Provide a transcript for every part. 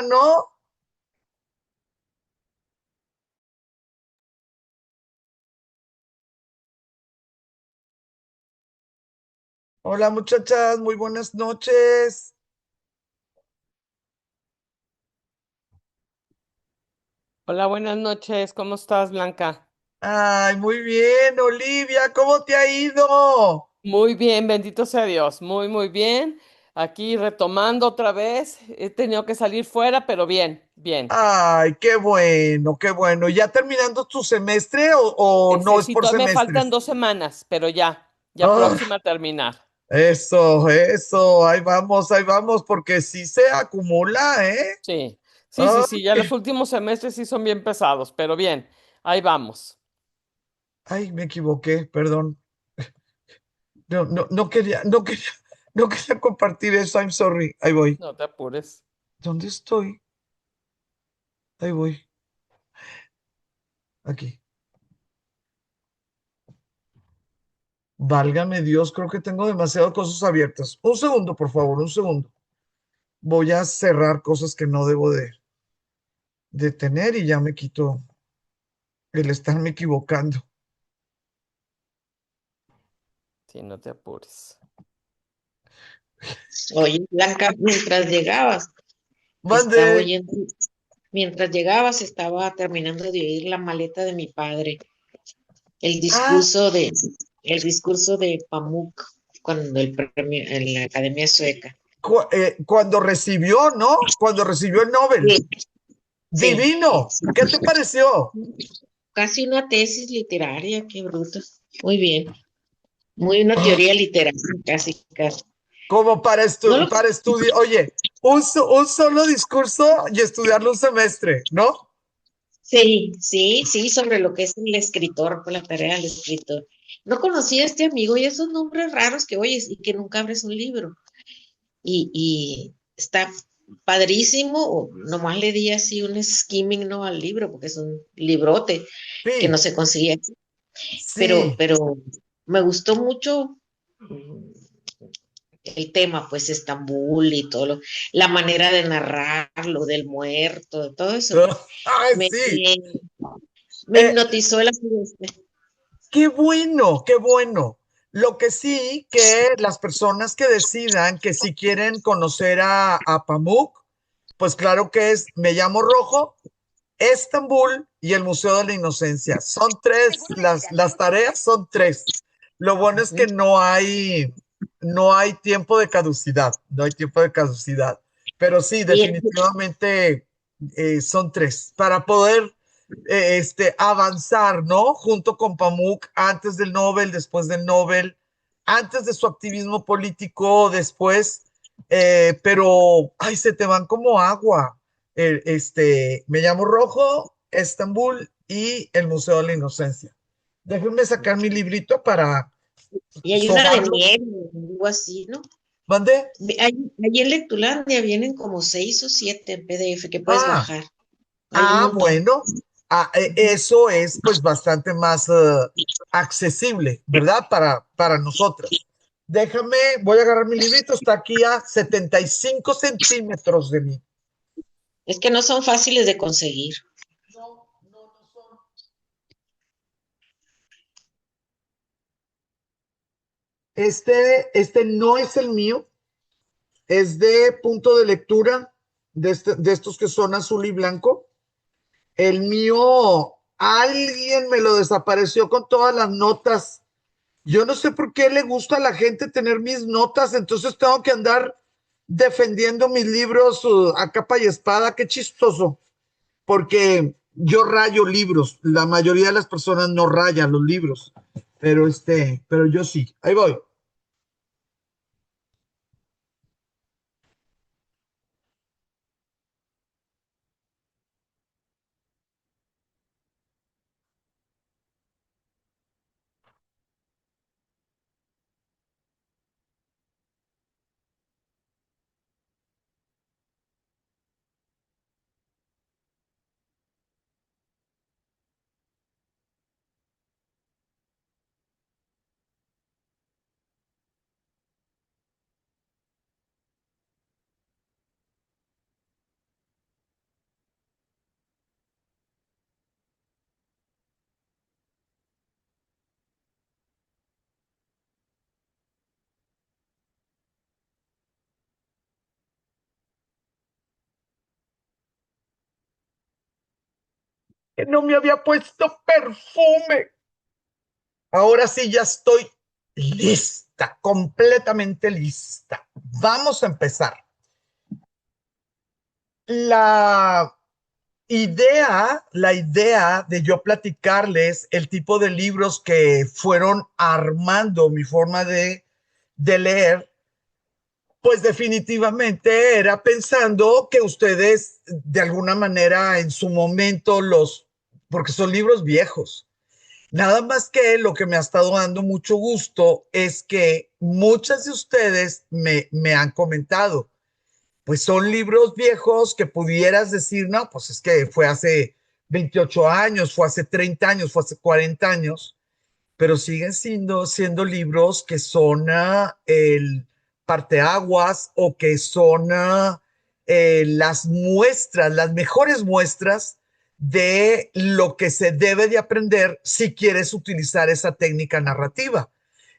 semana, ¿no? Hola muchachas, muy buenas noches. Hola, buenas noches. ¿Cómo estás, Blanca? Ay, muy bien, Olivia, ¿cómo te ha ido? Muy bien, bendito sea Dios. Muy, muy bien. Aquí retomando otra vez. He tenido que salir fuera, pero bien, bien. Ay, qué bueno, qué bueno. ¿Ya terminando tu semestre o no es Sí, por todavía me faltan semestres? 2 semanas, pero ya Ah, próxima a terminar. eso, ahí vamos, porque sí se acumula, ¿eh? Sí, sí, sí, Ay, sí. Ya los últimos semestres sí son bien pesados, pero bien, ahí vamos. ay, me equivoqué, perdón. No, no, no quería compartir eso, I'm sorry. Ahí voy. No te apures. ¿Dónde estoy? Ahí voy, aquí. Válgame Dios, creo que tengo demasiadas cosas abiertas. Un segundo, por favor, un segundo. Voy a cerrar cosas que no debo de tener y ya me quito el estarme equivocando. Sí, no te apures. Oye, Blanca, estaba Mande. oyendo, mientras llegabas, estaba terminando de oír la maleta de mi padre, el Ah, discurso de, el discurso de Pamuk cuando el premio en la Academia Sueca. cuando recibió, ¿no? Cuando recibió el Nobel. Sí, sí, Divino. ¿Qué te pareció? casi una tesis literaria, qué bruto. Muy bien, muy una Ah, teoría literaria, casi, casi. como No lo, para estudiar. Oye, un solo discurso y estudiarlo un semestre, ¿no? sí, sí, sí, sobre lo que es el escritor, con la tarea del escritor. No conocía a este amigo y esos nombres raros que oyes y que nunca abres un libro. Y está padrísimo, o nomás le di así un skimming, ¿no? Al libro, porque es un librote que no Sí, se consigue aquí. sí. Pero me gustó mucho mm, el tema, pues Estambul y todo la manera de narrarlo, del muerto, de todo eso. Ay, Me, sí. me, me Eh, hipnotizó el accidente. Qué bueno, qué bueno. Lo que sí, que las personas que decidan que si quieren conocer a Pamuk, pues claro que es Me llamo Rojo, Estambul y el Museo de la Inocencia. Son tres, las tareas son tres. Lo bueno es que Ujú. no hay tiempo de caducidad, no hay tiempo de caducidad. Pero sí, Y definitivamente son tres. Para poder avanzar, ¿no? Junto con Pamuk, antes del Nobel, después del Nobel, antes de su activismo político, después, pero, ay, se te van como agua. Me llamo Rojo, Estambul y el Museo de la Inocencia. Déjenme sacar mi librito para y hay una de sobarlo. miel, algo así, ¿no? ¿Mande? Ahí en Lectulandia vienen como 6 o 7 en PDF que puedes Ah, bajar. Hay un montón. bueno. Eso es pues bastante más accesible, ¿verdad? Para nosotras. Déjame, voy a agarrar mi librito, está aquí a 75 centímetros de mí. Es que no son fáciles de conseguir. No, no, no son. Este no es el mío, es de punto de lectura, de estos que son azul y blanco. El mío, alguien me lo desapareció con todas las notas. Yo no sé por qué le gusta a la gente tener mis notas, entonces tengo que andar defendiendo mis libros a capa y espada. Qué chistoso, porque yo rayo libros. La mayoría de las personas no rayan los libros, pero yo sí. Ahí voy. que no me había puesto perfume. Ahora sí ya estoy lista, completamente lista. Vamos a empezar. La idea de yo platicarles el tipo de libros que fueron armando mi forma de leer, pues definitivamente era pensando que ustedes de alguna manera en su momento porque son libros viejos. Nada más que lo que me ha estado dando mucho gusto es que muchas de ustedes me han comentado, pues son libros viejos que pudieras decir, no, pues es que fue hace 28 años, fue hace 30 años, fue hace 40 años, pero siguen siendo libros que son el parteaguas o que son las muestras, las mejores muestras de lo que se debe de aprender si quieres utilizar esa técnica narrativa.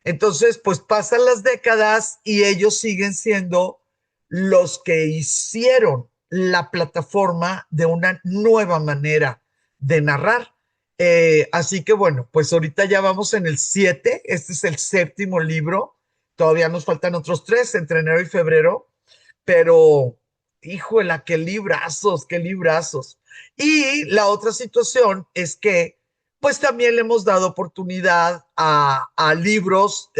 Entonces, pues pasan las décadas y ellos siguen siendo los que hicieron la plataforma de una nueva manera de narrar. Así que bueno, pues ahorita ya vamos en el 7, este es el séptimo libro, todavía nos faltan otros 3 entre enero y febrero, pero híjole, qué librazos, qué librazos. Y la otra situación es que pues también le hemos dado oportunidad a libros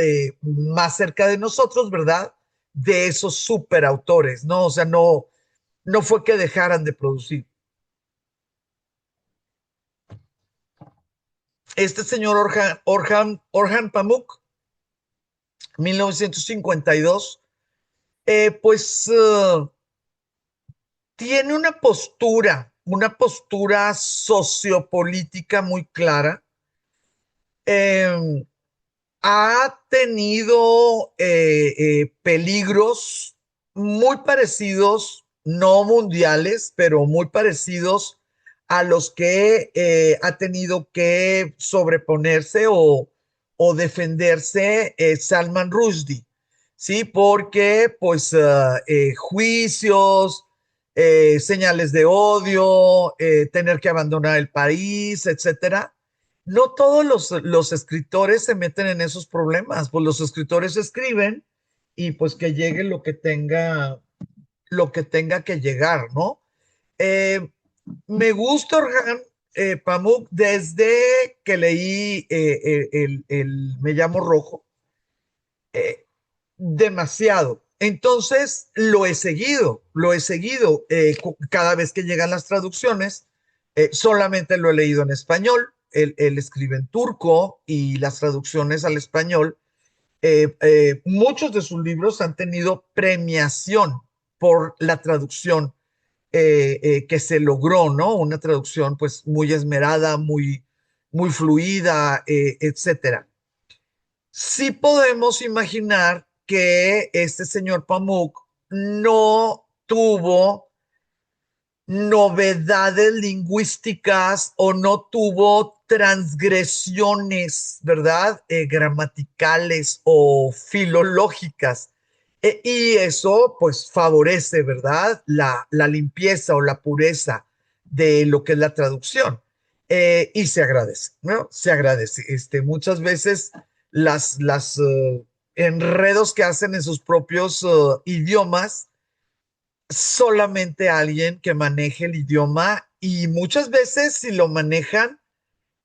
más cerca de nosotros, ¿verdad? De esos superautores, ¿no? O sea, no fue que dejaran de producir. Este señor Orhan Pamuk, 1952, pues tiene una postura sociopolítica muy clara. Eh, ha tenido peligros muy parecidos, no mundiales, pero muy parecidos a los que ha tenido que sobreponerse o defenderse Salman Rushdie, ¿sí? Porque pues juicios, señales de odio, tener que abandonar el país, etcétera. No todos los escritores se meten en esos problemas, pues los escritores escriben y pues que llegue lo que tenga que llegar, ¿no? Eh, Me gusta Orhan Pamuk desde que leí Me llamo Rojo, demasiado. Entonces lo he seguido cada vez que llegan las traducciones, solamente lo he leído en español, él escribe en turco y las traducciones al español, muchos de sus libros han tenido premiación por la traducción que se logró, ¿no? Una traducción pues muy esmerada, muy fluida, etcétera. Sí podemos imaginar que este señor Pamuk no tuvo novedades lingüísticas o no tuvo transgresiones, ¿verdad? Gramaticales o filológicas. Y eso pues favorece, ¿verdad? La limpieza o la pureza de lo que es la traducción. Y se agradece, ¿no? Se agradece. Muchas veces las enredos que hacen en sus propios idiomas, solamente alguien que maneje el idioma y muchas veces si lo manejan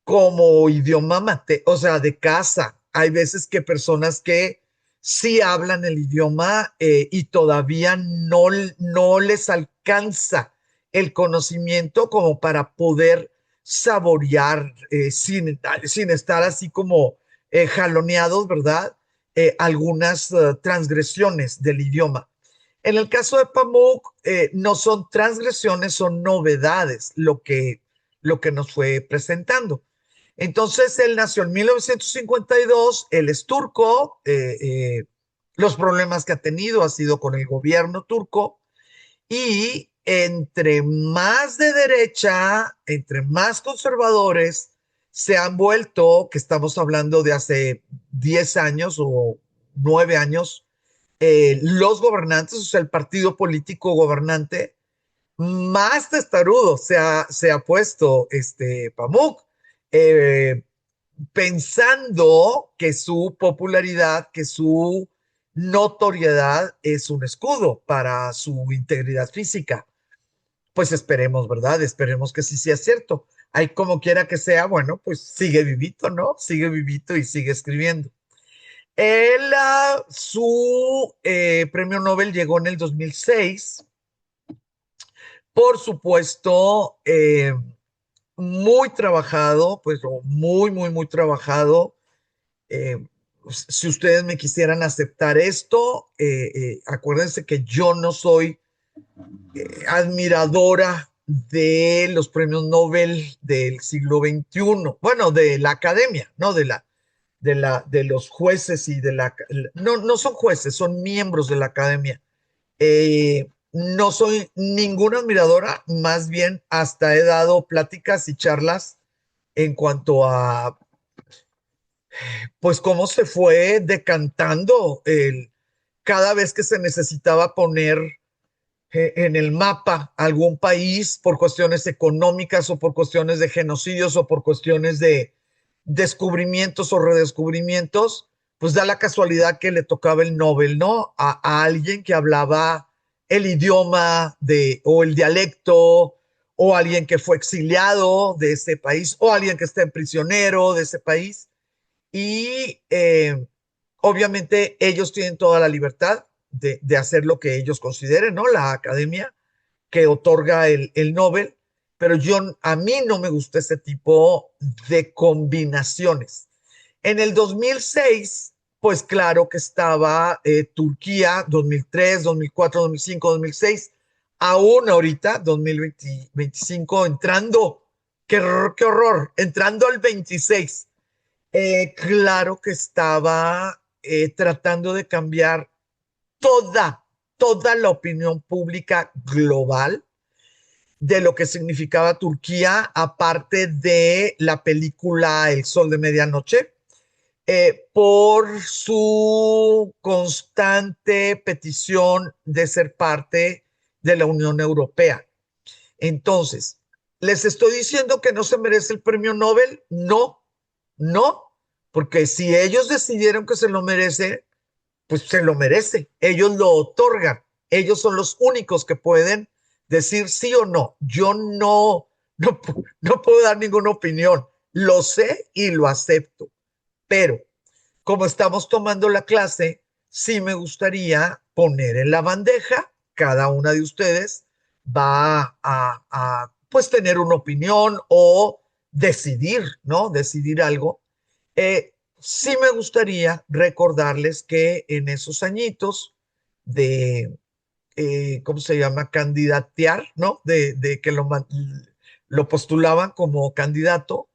como idioma mate, o sea, de casa. Hay veces que personas que sí hablan el idioma y todavía no les alcanza el conocimiento como para poder saborear sin estar así como jaloneados, ¿verdad? Algunas transgresiones del idioma. En el caso de Pamuk, no son transgresiones, son novedades lo que nos fue presentando. Entonces, él nació en 1952, él es turco, los problemas que ha tenido ha sido con el gobierno turco y entre más de derecha, entre más conservadores se han vuelto, que estamos hablando de hace 10 años o 9 años, los gobernantes, o sea, el partido político gobernante, más testarudo se ha puesto Pamuk, eh, pensando que su popularidad, que su notoriedad es un escudo para su integridad física. Pues esperemos, ¿verdad? Esperemos que sí sea cierto. Hay como quiera que sea, bueno, pues sigue vivito, ¿no? Sigue vivito y sigue escribiendo. Su premio Nobel llegó en el 2006. Por supuesto, muy trabajado, pues muy, muy, muy trabajado. Eh, si ustedes me quisieran aceptar esto, acuérdense que yo no soy admiradora de los premios Nobel del siglo XXI, bueno, de la academia, ¿no? De los jueces y no, no son jueces, son miembros de la academia. No soy ninguna admiradora, más bien hasta he dado pláticas y charlas en cuanto a, pues, cómo se fue decantando cada vez que se necesitaba poner en el mapa algún país por cuestiones económicas o por cuestiones de genocidios o por cuestiones de descubrimientos o redescubrimientos, pues da la casualidad que le tocaba el Nobel, ¿no? A alguien que hablaba el idioma o el dialecto, o alguien que fue exiliado de ese país, o alguien que está en prisionero de ese país. Y obviamente ellos tienen toda la libertad de hacer lo que ellos consideren, ¿no? La academia que otorga el Nobel, pero a mí no me gusta ese tipo de combinaciones. En el 2006, pues claro que estaba Turquía, 2003, 2004, 2005, 2006, aún ahorita, 2025, entrando, qué horror, entrando al 26. Claro que estaba tratando de cambiar toda, toda la opinión pública global de lo que significaba Turquía, aparte de la película El Sol de Medianoche, por su constante petición de ser parte de la Unión Europea. Entonces, ¿les estoy diciendo que no se merece el premio Nobel? No, no, porque si ellos decidieron que se lo merece, pues se lo merece. Ellos lo otorgan. Ellos son los únicos que pueden decir sí o no. Yo no puedo dar ninguna opinión. Lo sé y lo acepto. Pero como estamos tomando la clase, sí me gustaría poner en la bandeja, cada una de ustedes va pues tener una opinión o decidir, ¿no? Decidir algo. Sí me gustaría recordarles que en esos añitos de, ¿cómo se llama? Candidatear, ¿no? De que lo postulaban como candidato.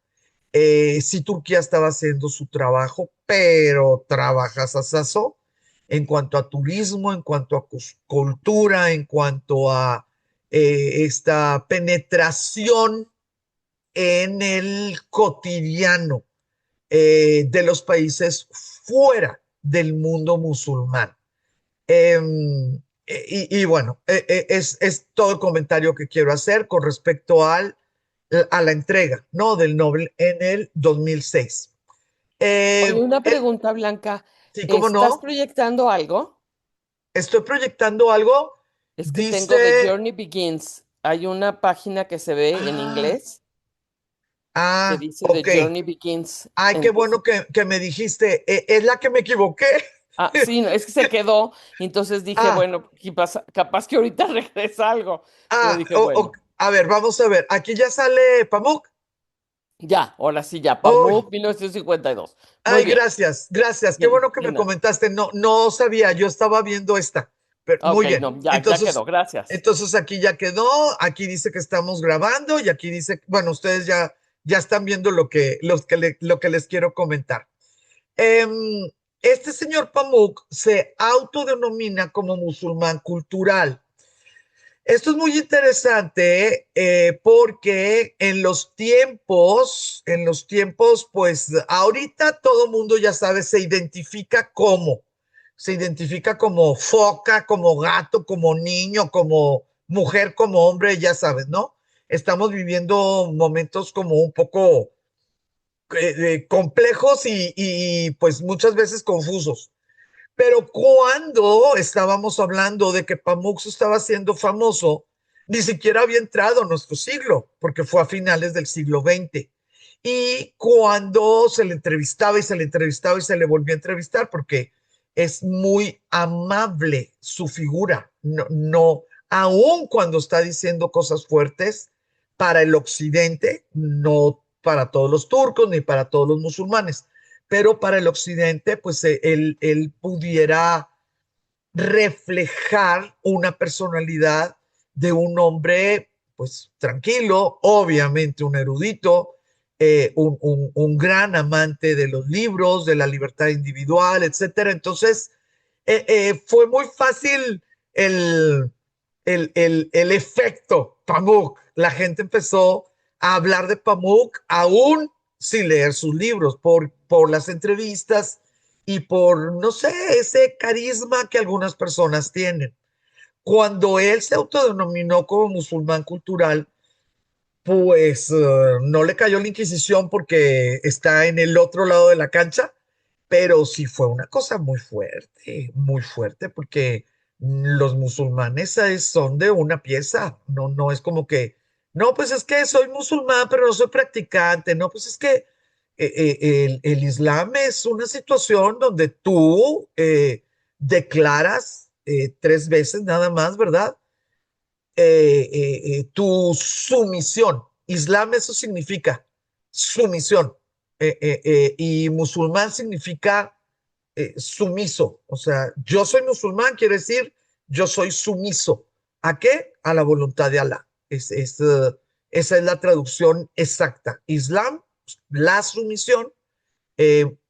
Sí, Turquía estaba haciendo su trabajo, pero trabajasasazo en cuanto a turismo, en cuanto a cultura, en cuanto a esta penetración en el cotidiano de los países fuera del mundo musulmán. Y bueno, es todo el comentario que quiero hacer con respecto a la entrega, ¿no? Del Nobel en el 2006. Oye, una pregunta, Blanca. Sí, cómo ¿Estás no, proyectando algo? estoy proyectando algo, Es que tengo The dice, Journey Begins. Hay una página que se ve en ah, inglés que dice The ok, Journey Begins. ay, qué Entonces, bueno que me dijiste, es la que me equivoqué. sí, no, es que se quedó. Y entonces dije, Ah, bueno, capaz que ahorita regresa algo. Pero dije, bueno, a ver, vamos a ver, aquí ya sale Pamuk. ya, ahora sí, ya. Uy, Pamuk 1952. Muy ay, bien. gracias, gracias. Qué Bien, bueno que de me nada. comentaste. No, no sabía, yo estaba viendo esta. Pero Ok, muy bien. no, ya Entonces, quedó. Gracias. entonces aquí ya quedó. Aquí dice que estamos grabando y aquí dice, bueno, ustedes ya están viendo lo que les quiero comentar. Em, este señor Pamuk se autodenomina como musulmán cultural. Esto es muy interesante porque pues ahorita todo mundo ya sabe, se identifica como foca, como gato, como niño, como mujer como hombre, ya sabes, ¿no? Estamos viviendo momentos como un poco complejos pues muchas veces confusos. Pero cuando estábamos hablando de que Pamuk estaba siendo famoso, ni siquiera había entrado en nuestro siglo, porque fue a finales del siglo XX. Y cuando se le entrevistaba y se le entrevistaba y se le volvió a entrevistar, porque es muy amable su figura, no, no, aun cuando está diciendo cosas fuertes para el occidente, no para todos los turcos ni para todos los musulmanes, pero para el occidente, pues él pudiera reflejar una personalidad de un hombre, pues tranquilo, obviamente un erudito, un gran amante de los libros, de la libertad individual, etcétera. Entonces, fue muy fácil el, el efecto Pamuk. La gente empezó a hablar de Pamuk aún sin leer sus libros, por las entrevistas y por, no sé, ese carisma que algunas personas tienen. Cuando él se autodenominó como musulmán cultural, pues no le cayó la Inquisición porque está en el otro lado de la cancha, pero sí fue una cosa muy fuerte, porque los musulmanes son de una pieza, no, no es como que, no, pues es que soy musulmán, pero no soy practicante, no, pues es que el Islam es una situación donde tú declaras 3 veces nada más, ¿verdad? Tu sumisión. Islam eso significa sumisión. Y musulmán significa sumiso. O sea, yo soy musulmán, quiere decir yo soy sumiso. ¿A qué? A la voluntad de Alá. Esa es la traducción exacta. Islam, la sumisión.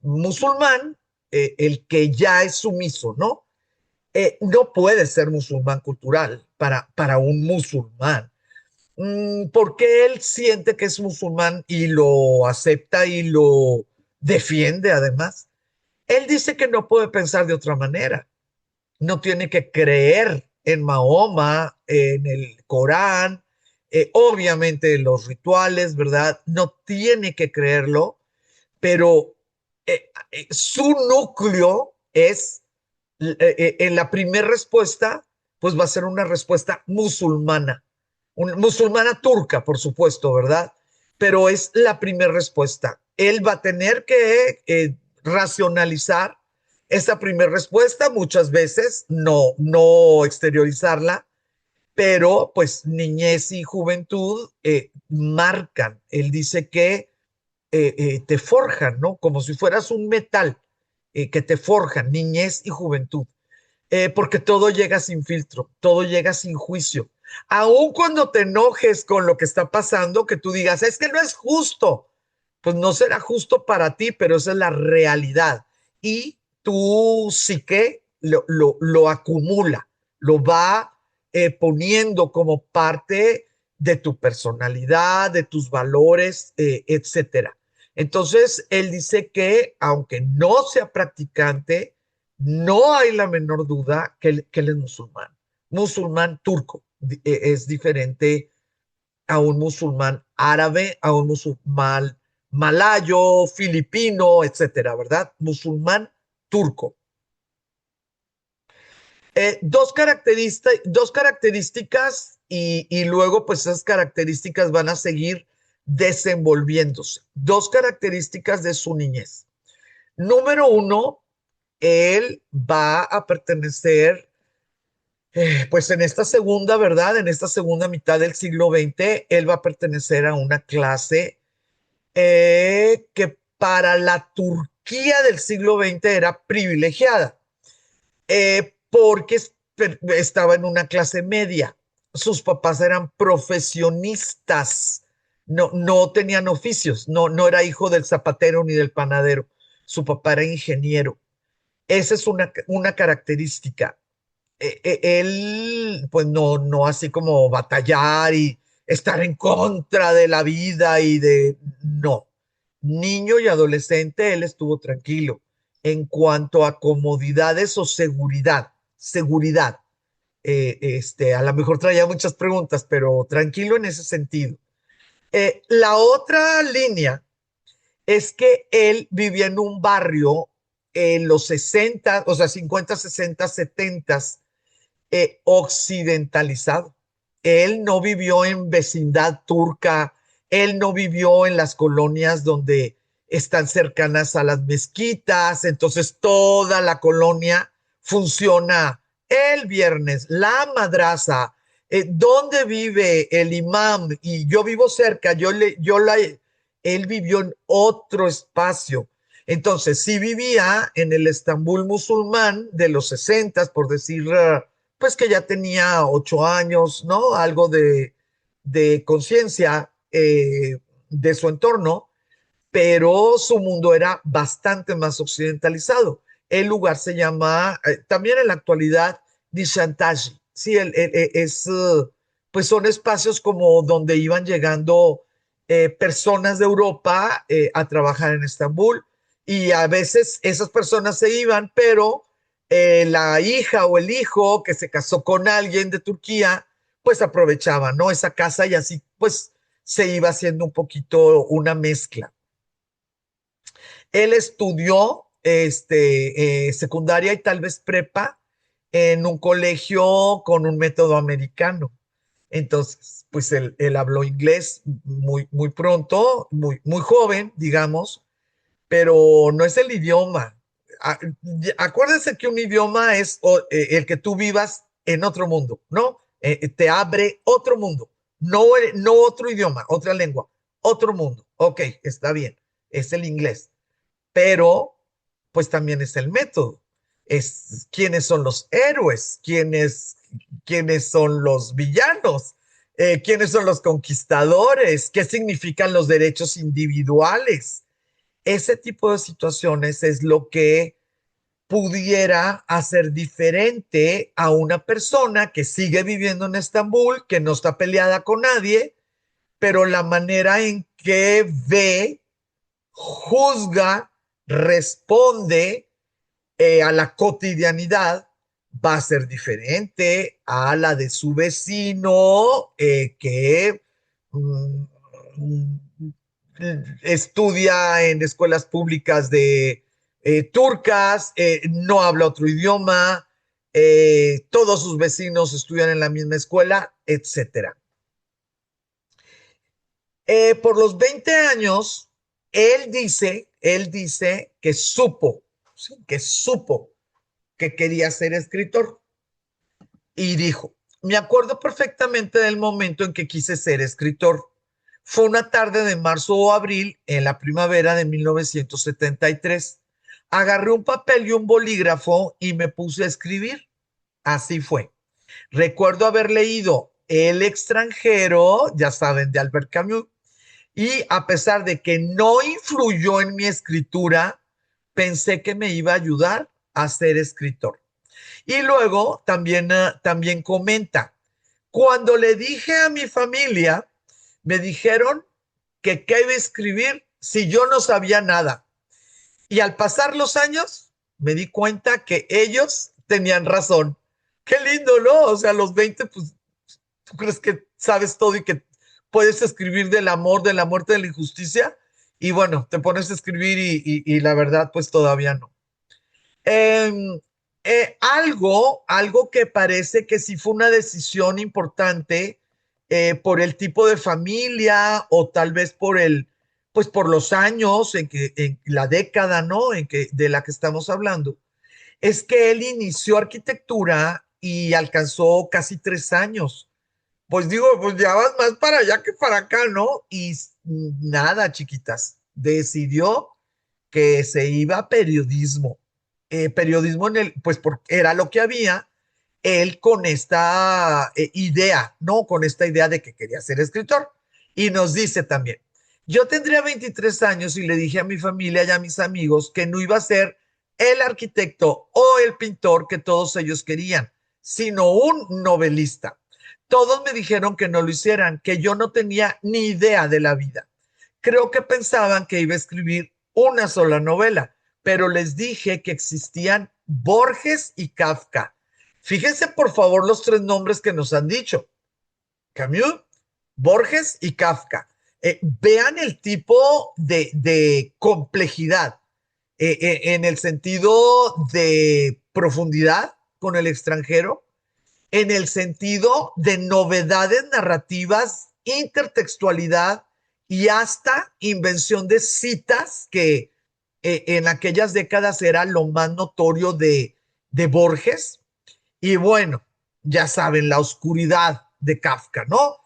Musulmán, el que ya es sumiso, ¿no? No puede ser musulmán cultural para un musulmán, porque él siente que es musulmán y lo acepta y lo defiende además. Él dice que no puede pensar de otra manera, no tiene que creer en Mahoma, en el Corán, obviamente en los rituales, ¿verdad? No tiene que creerlo, pero su núcleo es en la primera respuesta, pues va a ser una respuesta musulmana, musulmana turca, por supuesto, ¿verdad? Pero es la primera respuesta. Él va a tener que racionalizar esa primera respuesta muchas veces, no, no exteriorizarla, pero pues niñez y juventud marcan. Él dice que te forjan, ¿no? Como si fueras un metal que te forjan, niñez y juventud, porque todo llega sin filtro, todo llega sin juicio. Aun cuando te enojes con lo que está pasando, que tú digas, es que no es justo, pues no será justo para ti, pero esa es la realidad. Y tú sí que lo acumula, lo va poniendo como parte de tu personalidad, de tus valores, etcétera. Entonces, él dice que aunque no sea practicante, no hay la menor duda que él es musulmán, musulmán turco. Es diferente a un musulmán árabe, a un musulmán malayo, filipino, etcétera, ¿verdad? Musulmán turco. Dos características y luego pues esas características van a seguir desenvolviéndose. Dos características de su niñez. Número uno, él va a pertenecer, pues en esta segunda, ¿verdad? En esta segunda mitad del siglo XX, él va a pertenecer a una clase que para la Turquía del siglo XX era privilegiada, porque estaba en una clase media. Sus papás eran profesionistas, no, no tenían oficios, no, no era hijo del zapatero ni del panadero. Su papá era ingeniero. Esa es una característica. Él, pues no, no así como batallar y estar en contra de la vida y de, no. Niño y adolescente, él estuvo tranquilo en cuanto a comodidades o seguridad, seguridad. A lo mejor traía muchas preguntas, pero tranquilo en ese sentido. La otra línea es que él vivía en un barrio en los 60, o sea, 50, 60, 70, occidentalizado. Él no vivió en vecindad turca, él no vivió en las colonias donde están cercanas a las mezquitas, entonces toda la colonia funciona el viernes, la madraza, dónde vive el imam, y yo vivo cerca, él vivió en otro espacio. Entonces, sí vivía en el Estambul musulmán de los 60, por decir, pues que ya tenía 8 años, ¿no? Algo de conciencia de su entorno, pero su mundo era bastante más occidentalizado. El lugar se llama, también en la actualidad, Nishantaji. Sí, pues son espacios como donde iban llegando personas de Europa a trabajar en Estambul, y a veces esas personas se iban, pero la hija o el hijo que se casó con alguien de Turquía, pues aprovechaba, ¿no? Esa casa, y así pues se iba haciendo un poquito una mezcla. Él estudió secundaria y tal vez prepa en un colegio con un método americano. Entonces, pues él habló inglés muy, muy pronto, muy, muy joven, digamos, pero no es el idioma. Acuérdense que un idioma es el que tú vivas en otro mundo, ¿no? Te abre otro mundo, no otro idioma, otra lengua, otro mundo. Ok, está bien, es el inglés, pero pues también es el método. Es quiénes son los héroes, quiénes son los villanos, quiénes son los conquistadores, qué significan los derechos individuales. Ese tipo de situaciones es lo que pudiera hacer diferente a una persona que sigue viviendo en Estambul, que no está peleada con nadie, pero la manera en que ve, juzga, responde a la cotidianidad va a ser diferente a la de su vecino que mm, estudia en escuelas públicas de turcas, no habla otro idioma, todos sus vecinos estudian en la misma escuela, etcétera. Por los 20 años, él dice que supo, ¿sí? Que supo que quería ser escritor, y dijo: me acuerdo perfectamente del momento en que quise ser escritor. Fue una tarde de marzo o abril en la primavera de 1973. Agarré un papel y un bolígrafo y me puse a escribir. Así fue. Recuerdo haber leído El extranjero, ya saben, de Albert Camus, y a pesar de que no influyó en mi escritura, pensé que me iba a ayudar a ser escritor. Y luego también comenta: cuando le dije a mi familia, me dijeron que qué iba a escribir si yo no sabía nada. Y al pasar los años, me di cuenta que ellos tenían razón. Qué lindo, ¿no? O sea, a los 20, pues, tú crees que sabes todo y que puedes escribir del amor, de la muerte, de la injusticia. Y bueno, te pones a escribir y la verdad, pues todavía no. Eh, algo que parece que sí fue una decisión importante por el tipo de familia, o tal vez pues por los años en la década, ¿no? De la que estamos hablando, es que él inició arquitectura y alcanzó casi 3 años. Pues digo, pues ya vas más para allá que para acá, ¿no? Y nada, chiquitas, decidió que se iba a periodismo. Periodismo pues porque era lo que había. Él con esta idea, ¿no? Con esta idea de que quería ser escritor. Y nos dice también: yo tendría 23 años y le dije a mi familia y a mis amigos que no iba a ser el arquitecto o el pintor que todos ellos querían, sino un novelista. Todos me dijeron que no lo hicieran, que yo no tenía ni idea de la vida. Creo que pensaban que iba a escribir una sola novela, pero les dije que existían Borges y Kafka, Fíjense por favor los tres nombres que nos han dicho: Camus, Borges y Kafka. Vean el tipo de complejidad en el sentido de profundidad con el extranjero, en el sentido de novedades narrativas, intertextualidad y hasta invención de citas que en aquellas décadas era lo más notorio de Borges. Y bueno, ya saben, la oscuridad de Kafka, ¿no?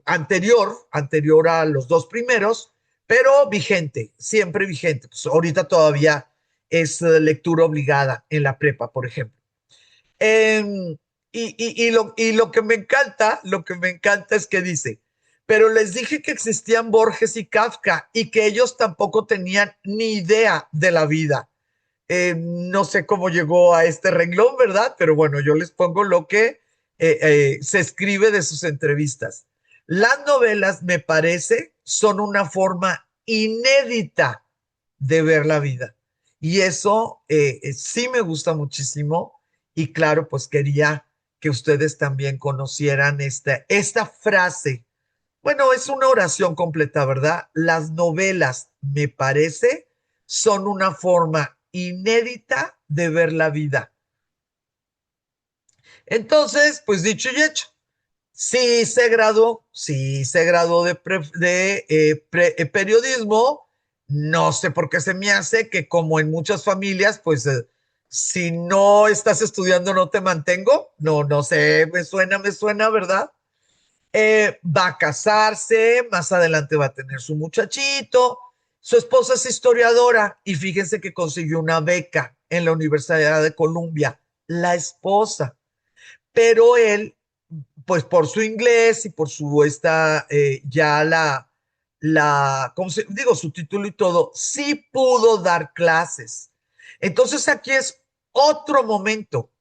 Anterior a los dos primeros, pero vigente, siempre vigente. Pues ahorita todavía es lectura obligada en la prepa, por ejemplo. Eh, y lo que me encanta es que dice, pero les dije que existían Borges y Kafka y que ellos tampoco tenían ni idea de la vida. No sé cómo llegó a este renglón, ¿verdad? Pero bueno, yo les pongo lo que se escribe de sus entrevistas. Las novelas, me parece, son una forma inédita de ver la vida. Y eso sí me gusta muchísimo. Y claro, pues quería que ustedes también conocieran esta frase. Bueno, es una oración completa, ¿verdad? Las novelas, me parece, son una forma inédita de ver la vida. Entonces, pues dicho y hecho, sí se graduó de periodismo. No sé por qué se me hace que como en muchas familias, pues si no estás estudiando no te mantengo. No, no sé, me suena, ¿verdad? Va a casarse, más adelante va a tener su muchachito. Su esposa es historiadora y fíjense que consiguió una beca en la Universidad de Columbia, la esposa. Pero él, pues por su inglés y por su ya ¿cómo se digo? Su título y todo, sí pudo dar clases. Entonces aquí es otro momento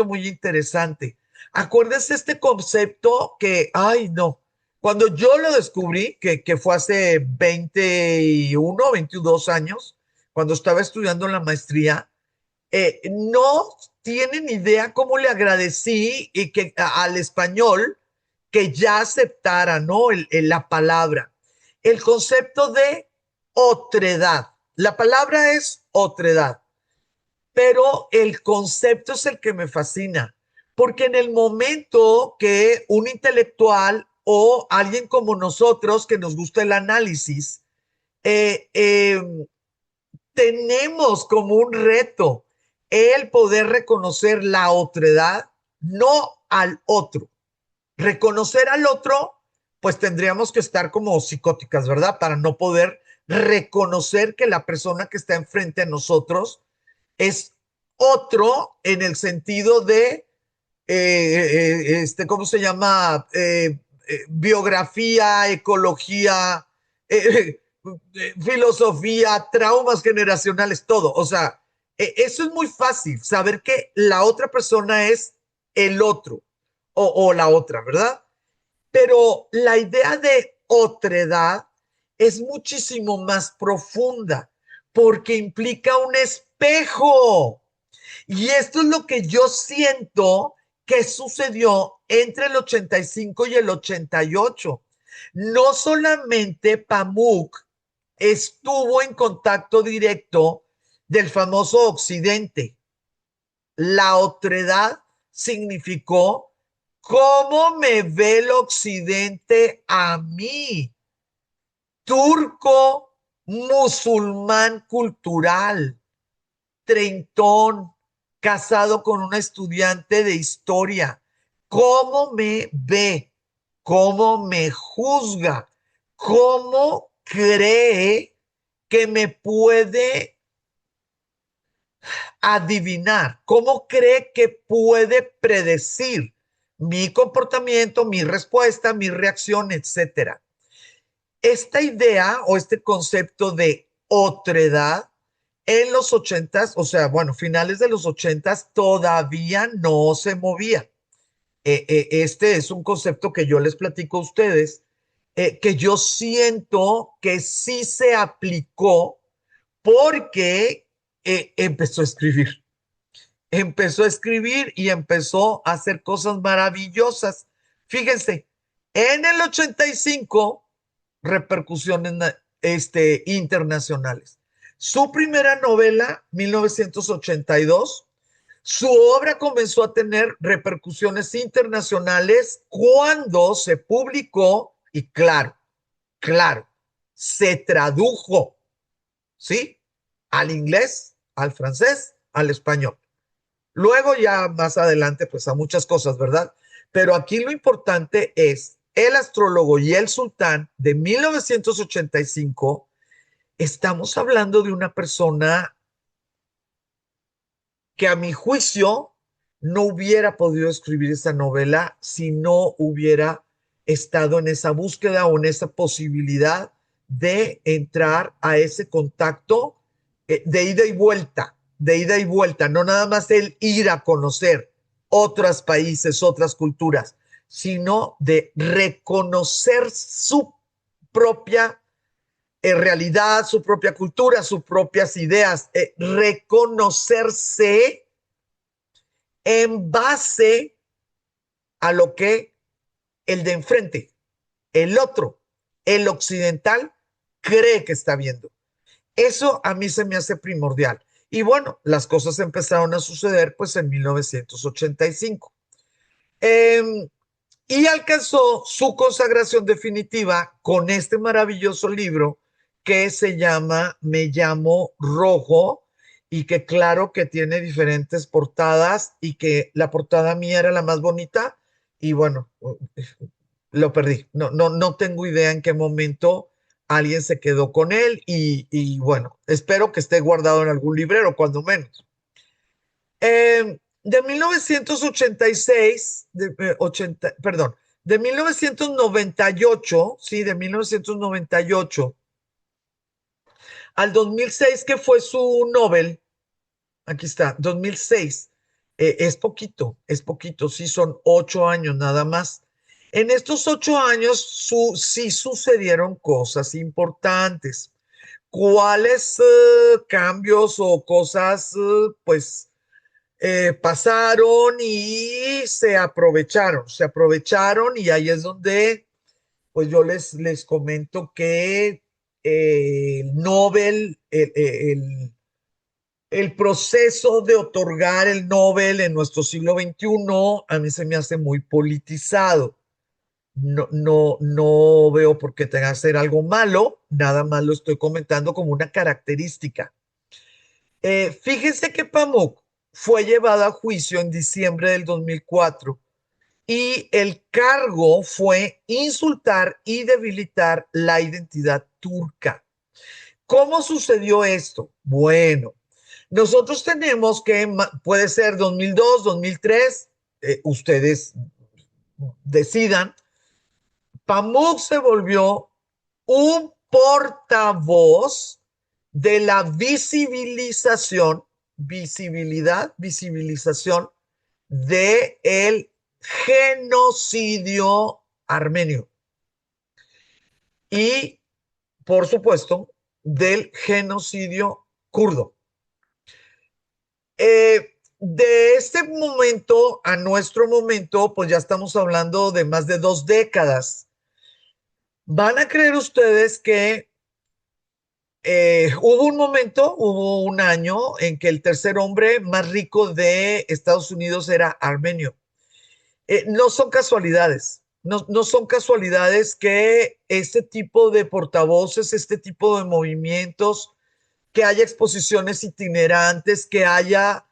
muy interesante. Acuérdense este concepto que, ay, no, cuando yo lo descubrí, que fue hace 21, 22 años, cuando estaba estudiando la maestría, no tienen idea cómo le agradecí al español que ya aceptara, ¿no? La palabra. El concepto de otredad. La palabra es otredad, pero el concepto es el que me fascina, porque en el momento que un intelectual o alguien como nosotros que nos gusta el análisis, eh, eh, tenemos como un reto el poder reconocer la otredad, no al otro. Reconocer al otro, pues tendríamos que estar como psicóticas, ¿verdad? Para no poder reconocer que la persona que está enfrente a nosotros es otro en el sentido de, ¿cómo se llama? Biografía, ecología, filosofía, traumas generacionales, todo. O sea, eso es muy fácil, saber que la otra persona es el otro o la otra, ¿verdad? Pero la idea de otredad es muchísimo más profunda porque implica un espejo. Y esto es lo que yo siento que sucedió entre el 85 y el 88. No solamente Pamuk estuvo en contacto directo del famoso Occidente. La otredad significó cómo me ve el Occidente a mí, turco, musulmán cultural, treintón, casado con una estudiante de historia. ¿Cómo me ve? ¿Cómo me juzga? ¿Cómo cree que me puede adivinar? ¿Cómo cree que puede predecir mi comportamiento, mi respuesta, mi reacción, etcétera? Esta idea o este concepto de otredad en los ochentas, o sea, bueno, finales de los ochentas, todavía no se movía. Este es un concepto que yo les platico a ustedes, que yo siento que sí se aplicó porque empezó a escribir. empezó a escribir y empezó a hacer cosas maravillosas. Fíjense, en el 85, repercusiones internacionales. Su primera novela, 1982, su obra comenzó a tener repercusiones internacionales cuando se publicó y claro, se tradujo, ¿sí? Al inglés, al francés, al español. Luego ya más adelante, pues a muchas cosas, ¿verdad? Pero aquí lo importante es El astrólogo y el sultán de 1985. Estamos hablando de una persona que a mi juicio no hubiera podido escribir esa novela si no hubiera estado en esa búsqueda o en esa posibilidad de entrar a ese contacto de ida y vuelta, no nada más el ir a conocer otros países, otras culturas, sino de reconocer su propia realidad, su propia cultura, sus propias ideas, reconocerse en base a lo que el de enfrente, el otro, el occidental, cree que está viendo. Eso a mí se me hace primordial. Y bueno, las cosas empezaron a suceder pues en 1985. Y alcanzó su consagración definitiva con este maravilloso libro que se llama Me llamo Rojo, y que claro que tiene diferentes portadas y que la portada mía era la más bonita y bueno, lo perdí. No tengo idea en qué momento alguien se quedó con él y bueno, espero que esté guardado en algún librero, cuando menos. De 1986, perdón, de 1998, sí, de 1998 al 2006, que fue su Nobel. Aquí está, 2006. Es poquito, sí, son 8 años nada más. En estos 8 años sí sucedieron cosas importantes. ¿Cuáles cambios o cosas, pues, pasaron y se aprovecharon y ahí es donde, pues yo les comento que el Nobel, el proceso de otorgar el Nobel en nuestro siglo XXI a mí se me hace muy politizado. No veo por qué tenga que ser algo malo, nada más lo estoy comentando como una característica. Fíjense que Pamuk fue llevado a juicio en diciembre del 2004 y el cargo fue insultar y debilitar la identidad turca. ¿Cómo sucedió esto? Bueno, nosotros tenemos que, puede ser 2002, 2003, ustedes decidan. Pamuk se volvió un portavoz de la visibilización de el genocidio armenio y, por supuesto, del genocidio kurdo. De este momento a nuestro momento, pues ya estamos hablando de más de 2 décadas. ¿Van a creer ustedes que hubo un año en que el tercer hombre más rico de Estados Unidos era armenio? No son casualidades, no son casualidades que este tipo de portavoces, este tipo de movimientos, que haya exposiciones itinerantes, que haya,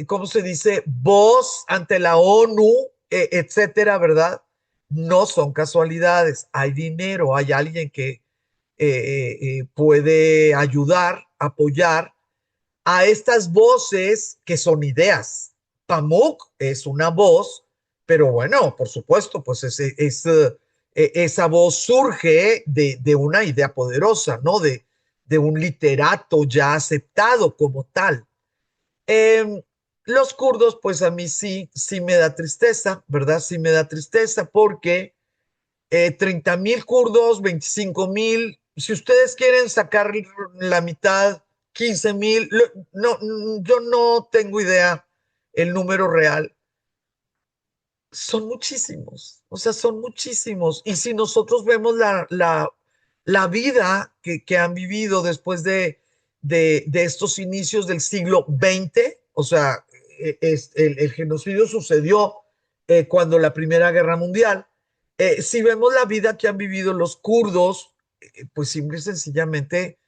¿cómo se dice?, voz ante la ONU, etcétera, ¿verdad? No son casualidades, hay dinero, hay alguien que puede ayudar, apoyar a estas voces que son ideas. Pamuk es una voz, pero bueno, por supuesto, pues esa voz surge de una idea poderosa, ¿no? De un literato ya aceptado como tal. Los kurdos, pues a mí sí me da tristeza, ¿verdad? Sí me da tristeza porque 30,000 kurdos, 25,000, si ustedes quieren sacar la mitad 15,000, no, yo no tengo idea el número real. Son muchísimos, o sea, son muchísimos. Y si nosotros vemos la vida que han vivido después de estos inicios del siglo XX, o sea, el genocidio sucedió cuando la Primera Guerra Mundial. Si vemos la vida que han vivido los kurdos, pues simple y sencillamente,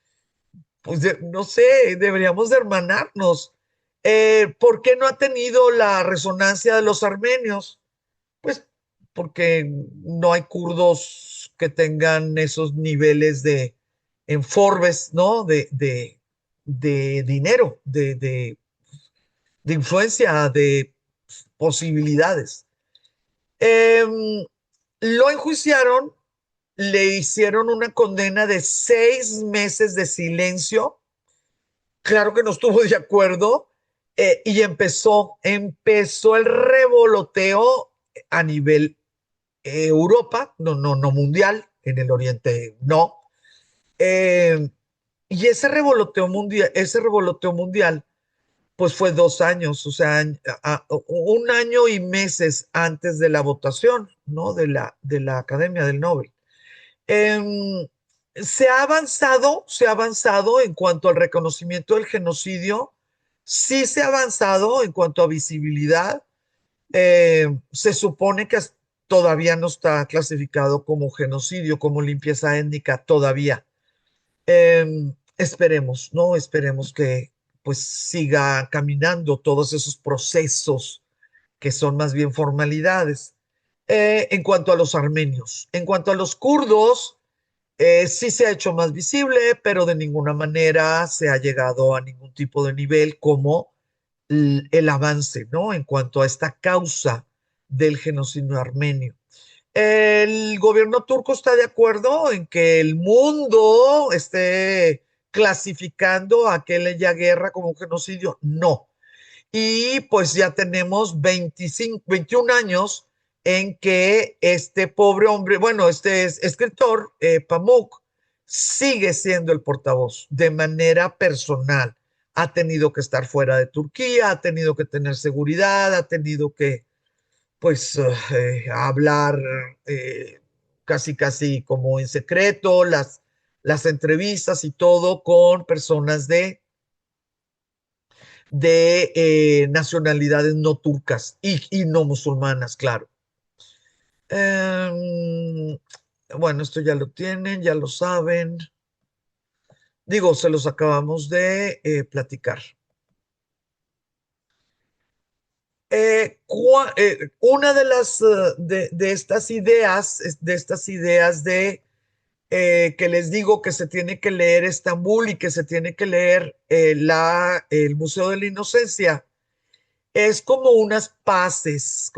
pues no sé, deberíamos de hermanarnos. ¿Por qué no ha tenido la resonancia de los armenios? Pues porque no hay kurdos que tengan esos niveles en Forbes, ¿no? De dinero, de influencia, de posibilidades. Lo enjuiciaron, le hicieron una condena de 6 meses de silencio. Claro que no estuvo de acuerdo, y empezó el revoloteo a nivel Europa, no mundial, en el Oriente no. Eh, y ese revoloteo mundial, pues fue 2 años, o sea, un año y meses antes de la votación, ¿no? De la Academia del Nobel. Eh, se ha avanzado en cuanto al reconocimiento del genocidio, sí se ha avanzado en cuanto a visibilidad. Se supone que todavía no está clasificado como genocidio, como limpieza étnica, todavía. Esperemos, ¿no? Esperemos que pues siga caminando todos esos procesos que son más bien formalidades. En cuanto a los armenios, en cuanto a los kurdos, sí se ha hecho más visible, pero de ninguna manera se ha llegado a ningún tipo de nivel como el avance, ¿no? En cuanto a esta causa del genocidio armenio. El gobierno turco está de acuerdo en que el mundo esté clasificando aquella guerra como un genocidio. No. Y pues ya tenemos 21 años en que este pobre hombre, bueno, este escritor, Pamuk, sigue siendo el portavoz de manera personal. Ha tenido que estar fuera de Turquía, ha tenido que tener seguridad, ha tenido que, pues, hablar casi, casi como en secreto, las entrevistas y todo con personas de nacionalidades no turcas y no musulmanas, claro. Eh, bueno, esto ya lo tienen, ya lo saben. Digo, se los acabamos de platicar. Una de las de estas ideas que les digo que se tiene que leer Estambul y que se tiene que leer el Museo de la Inocencia. Es como unas paces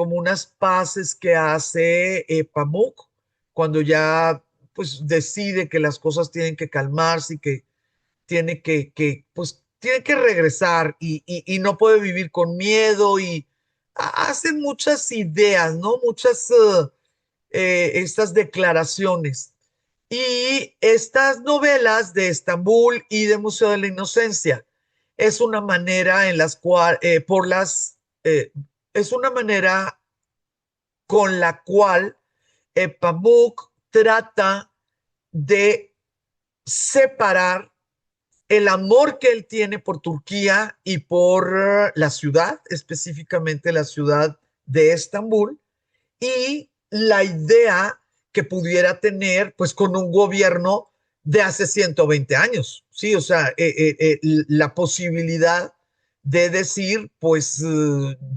que hace Pamuk cuando ya pues decide que las cosas tienen que calmarse y que pues tiene que regresar y no puede vivir con miedo y hace muchas ideas, ¿no? Muchas estas declaraciones. Y estas novelas de Estambul y de Museo de la Inocencia es una manera en las cuales, es una manera con la cual Pamuk trata de separar el amor que él tiene por Turquía y por la ciudad, específicamente la ciudad de Estambul, y la idea que pudiera tener pues con un gobierno de hace 120 años, ¿sí? O sea, la posibilidad de decir, pues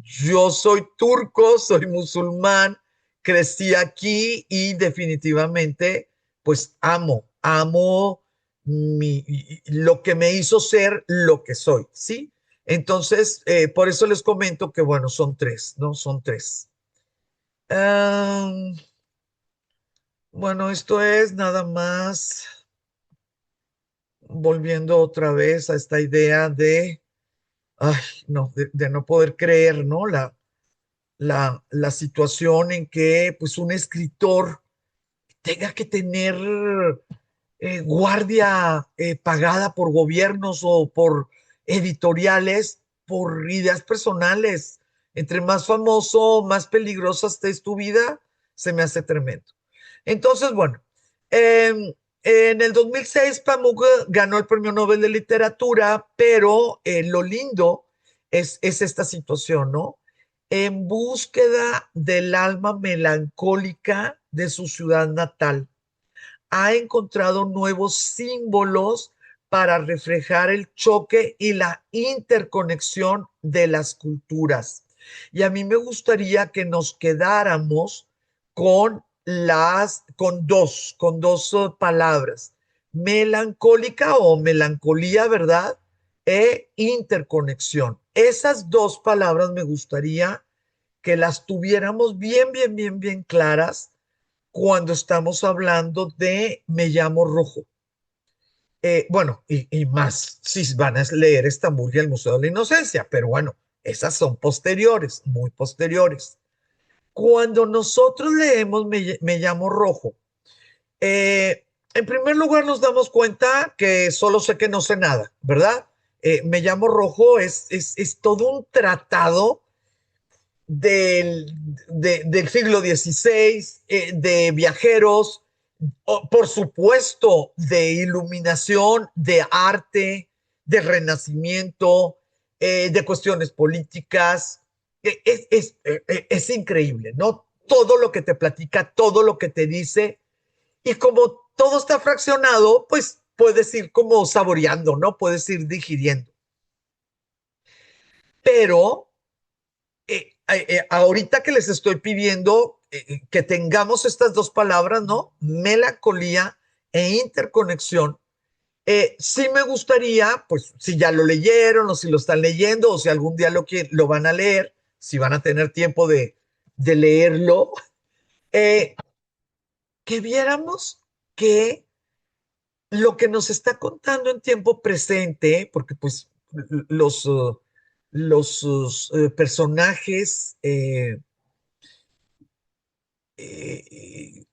yo soy turco, soy musulmán, crecí aquí y definitivamente pues amo lo que me hizo ser lo que soy, ¿sí? Entonces, por eso les comento que, bueno, son tres, ¿no? Son tres. Ah, bueno, esto es nada más volviendo otra vez a esta idea ay, no, de no poder creer, ¿no? La situación en que, pues, un escritor tenga que tener guardia pagada por gobiernos o por editoriales por ideas personales. Entre más famoso, más peligrosa estés tu vida, se me hace tremendo. Entonces, bueno, en el 2006 Pamuk ganó el Premio Nobel de Literatura, pero lo lindo es esta situación, ¿no? En búsqueda del alma melancólica de su ciudad natal, ha encontrado nuevos símbolos para reflejar el choque y la interconexión de las culturas. Y a mí me gustaría que nos quedáramos con dos palabras, melancólica o melancolía, ¿verdad? E interconexión. Esas dos palabras me gustaría que las tuviéramos bien, bien, bien, bien claras cuando estamos hablando de Me llamo Rojo. Bueno, y más si van a leer Estambul y el Museo de la Inocencia, pero bueno, esas son posteriores, muy posteriores. Cuando nosotros leemos Me llamo Rojo, en primer lugar nos damos cuenta que solo sé que no sé nada, ¿verdad? Me llamo Rojo es todo un tratado del, del siglo XVI, de viajeros, por supuesto, de iluminación, de arte, de renacimiento, de cuestiones políticas. Es increíble, ¿no? Todo lo que te platica, todo lo que te dice, y como todo está fraccionado, pues puedes ir como saboreando, ¿no? Puedes ir digiriendo. Pero ahorita que les estoy pidiendo que tengamos estas dos palabras, ¿no? Melancolía e interconexión. Sí me gustaría, pues si ya lo leyeron o si lo están leyendo o si algún día lo van a leer, si van a tener tiempo de leerlo, eh, que viéramos que lo que nos está contando en tiempo presente, porque pues los, los personajes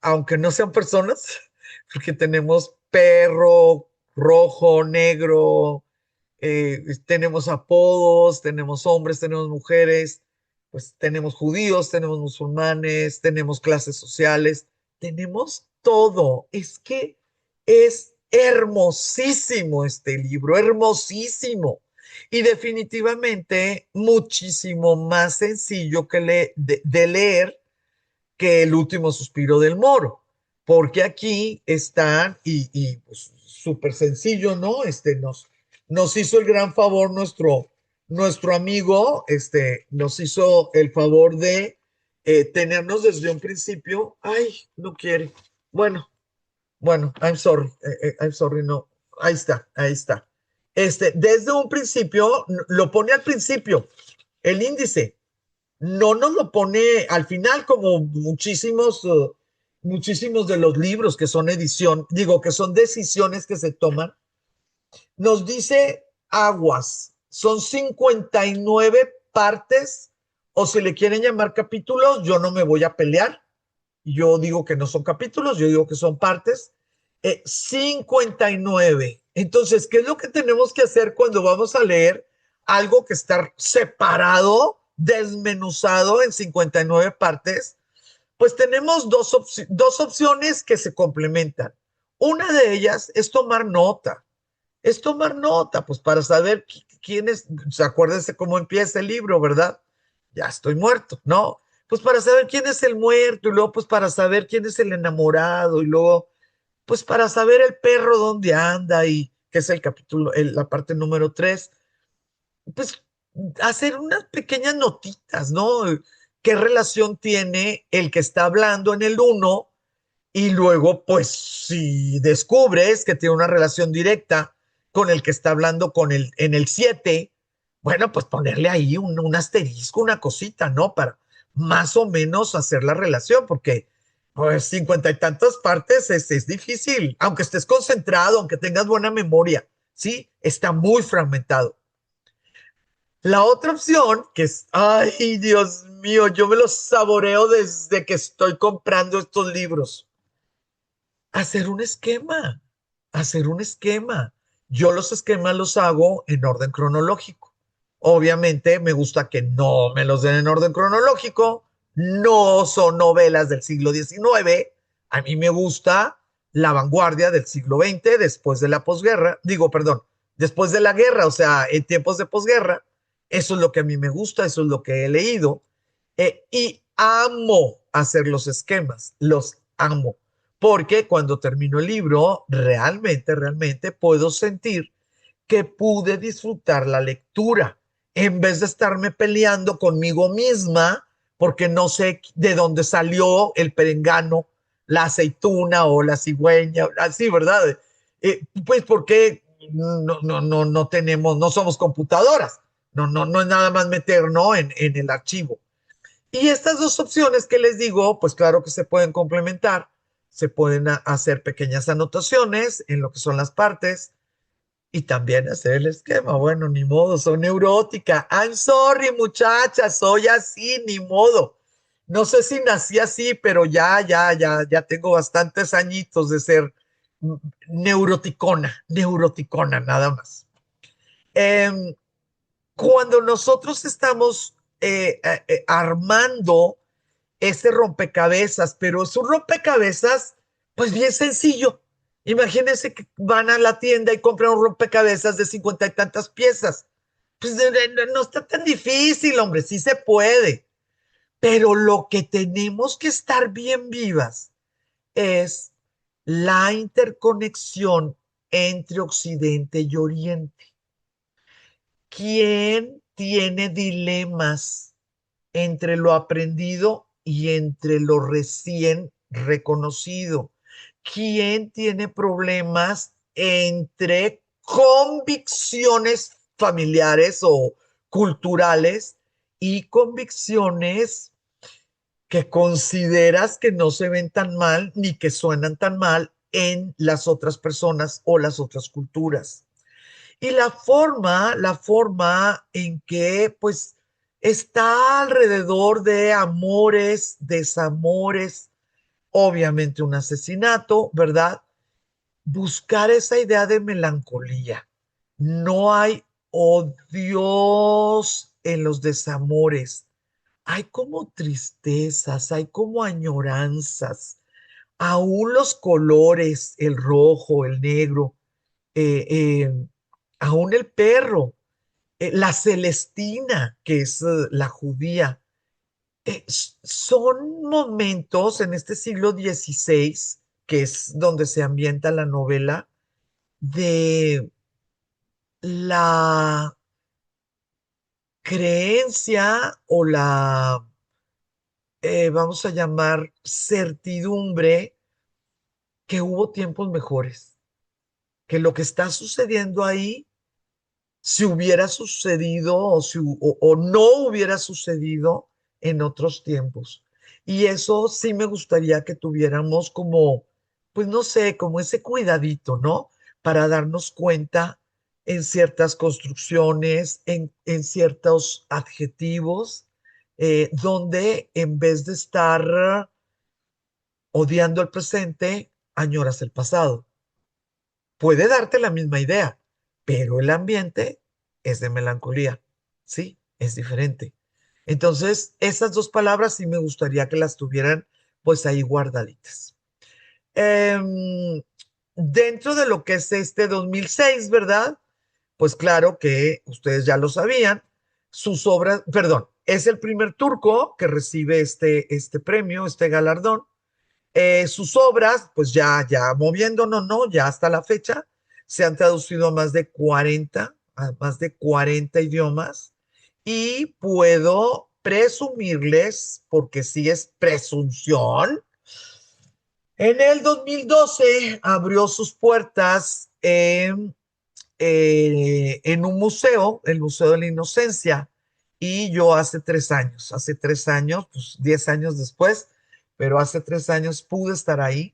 aunque no sean personas, porque tenemos perro, rojo, negro, tenemos apodos, tenemos hombres, tenemos mujeres, pues tenemos judíos, tenemos musulmanes, tenemos clases sociales, tenemos todo. Es que es hermosísimo este libro, hermosísimo. Y definitivamente muchísimo más sencillo de leer que El último suspiro del Moro, porque aquí están, y pues, súper sencillo, ¿no? Nos hizo el gran favor nuestro amigo, nos hizo el favor de tenernos desde un principio. Ay, no quiere. Bueno, bueno, I'm sorry, no. Ahí está, ahí está. Desde un principio, lo pone al principio, el índice, no nos lo pone al final como muchísimos de los libros que son edición, digo que son decisiones que se toman, nos dice aguas, son 59 partes, o si le quieren llamar capítulos, yo no me voy a pelear, yo digo que no son capítulos, yo digo que son partes, 59. Entonces, ¿qué es lo que tenemos que hacer cuando vamos a leer algo que está separado, desmenuzado en 59 partes? Pues tenemos dos opciones que se complementan. Una de ellas es tomar nota, pues para saber quién es, acuérdense cómo empieza el libro, ¿verdad? Ya estoy muerto, ¿no? Pues para saber quién es el muerto y luego pues para saber quién es el enamorado y luego pues para saber el perro dónde anda y que es el capítulo, la parte número 3, pues hacer unas pequeñas notitas, ¿no? ¿Qué relación tiene el que está hablando en el uno? Y luego, pues, si descubres que tiene una relación directa con el que está hablando en el 7, bueno, pues ponerle ahí un asterisco, una cosita, ¿no? Para más o menos hacer la relación, porque pues 50 y tantas partes es difícil, aunque estés concentrado, aunque tengas buena memoria, ¿sí? Está muy fragmentado. La otra opción, que es, ay, Dios mío, yo me los saboreo desde que estoy comprando estos libros. Hacer un esquema. hacer un esquema. Yo los esquemas los hago en orden cronológico. Obviamente me gusta que no me los den en orden cronológico. No son novelas del siglo XIX. A mí me gusta la vanguardia del siglo XX, después de la posguerra. Digo, perdón, después de la guerra, o sea, en tiempos de posguerra. Eso es lo que a mí me gusta, eso es lo que he leído. Y amo hacer los esquemas, los amo, porque cuando termino el libro, realmente puedo sentir que pude disfrutar la lectura, en vez de estarme peleando conmigo misma, porque no sé de dónde salió el perengano, la aceituna o la cigüeña, así, ¿verdad? Pues porque no tenemos, no somos computadoras, no es nada más meter, ¿no? En el archivo. Y estas dos opciones que les digo, pues claro que se pueden complementar, se pueden hacer pequeñas anotaciones en lo que son las partes y también hacer el esquema. Bueno, ni modo, soy neurótica. I'm sorry, muchacha, soy así, ni modo. No sé si nací así, pero ya tengo bastantes añitos de ser neuroticona, nada más. Eh, Cuando nosotros estamos armando ese rompecabezas, pero es un rompecabezas, pues bien sencillo. Imagínense que van a la tienda y compran un rompecabezas de 50 y tantas piezas. Pues no está tan difícil, hombre, sí se puede. Pero lo que tenemos que estar bien vivas es la interconexión entre Occidente y Oriente. ¿Quién tiene dilemas entre lo aprendido y entre lo recién reconocido? ¿Quién tiene problemas entre convicciones familiares o culturales y convicciones que consideras que no se ven tan mal ni que suenan tan mal en las otras personas o las otras culturas? Y la forma en que pues está alrededor de amores, desamores, obviamente un asesinato, ¿verdad? Buscar esa idea de melancolía. No hay odios en los desamores. Hay como tristezas, hay como añoranzas. Aún los colores, el rojo, el negro, eh, eh, aún el perro, la Celestina, que es la judía, son momentos en este siglo XVI, que es donde se ambienta la novela, de la creencia o vamos a llamar, certidumbre que hubo tiempos mejores, que lo que está sucediendo ahí, si hubiera sucedido o no hubiera sucedido en otros tiempos. Y eso sí me gustaría que tuviéramos como, pues no sé, como ese cuidadito, ¿no? Para darnos cuenta en ciertas construcciones, en ciertos adjetivos, donde en vez de estar odiando el presente, añoras el pasado. Puede darte la misma idea, pero el ambiente es de melancolía, ¿sí? Es diferente. Entonces, esas dos palabras sí me gustaría que las tuvieran pues ahí guardaditas. Em, Dentro de lo que es este 2006, ¿verdad? Pues claro que ustedes ya lo sabían, sus obras, perdón, es el primer turco que recibe este premio, este galardón. Sus obras, pues ya moviéndonos, ¿no? Ya hasta la fecha, se han traducido a más de 40 idiomas y puedo presumirles, porque sí es presunción, en el 2012 abrió sus puertas en un museo, el Museo de la Inocencia, y yo hace 3 años, pues 10 años después, pero hace 3 años pude estar ahí.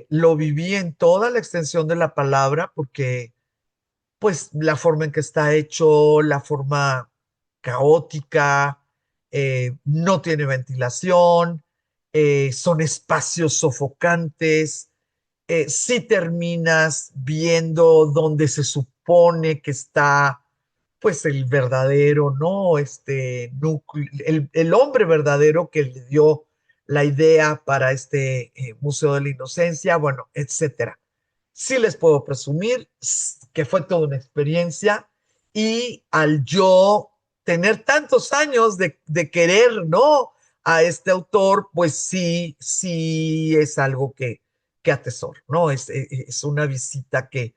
Lo viví en toda la extensión de la palabra, porque pues la forma en que está hecho, la forma caótica, no tiene ventilación, son espacios sofocantes, si terminas viendo donde se supone que está, pues el verdadero, ¿no? Este núcleo, el hombre verdadero que le dio la idea para este Museo de la Inocencia, bueno, etcétera. Sí les puedo presumir que fue toda una experiencia y al yo tener tantos años de querer, ¿no? A este autor, pues sí, sí es algo que atesoro, ¿no? Es una visita que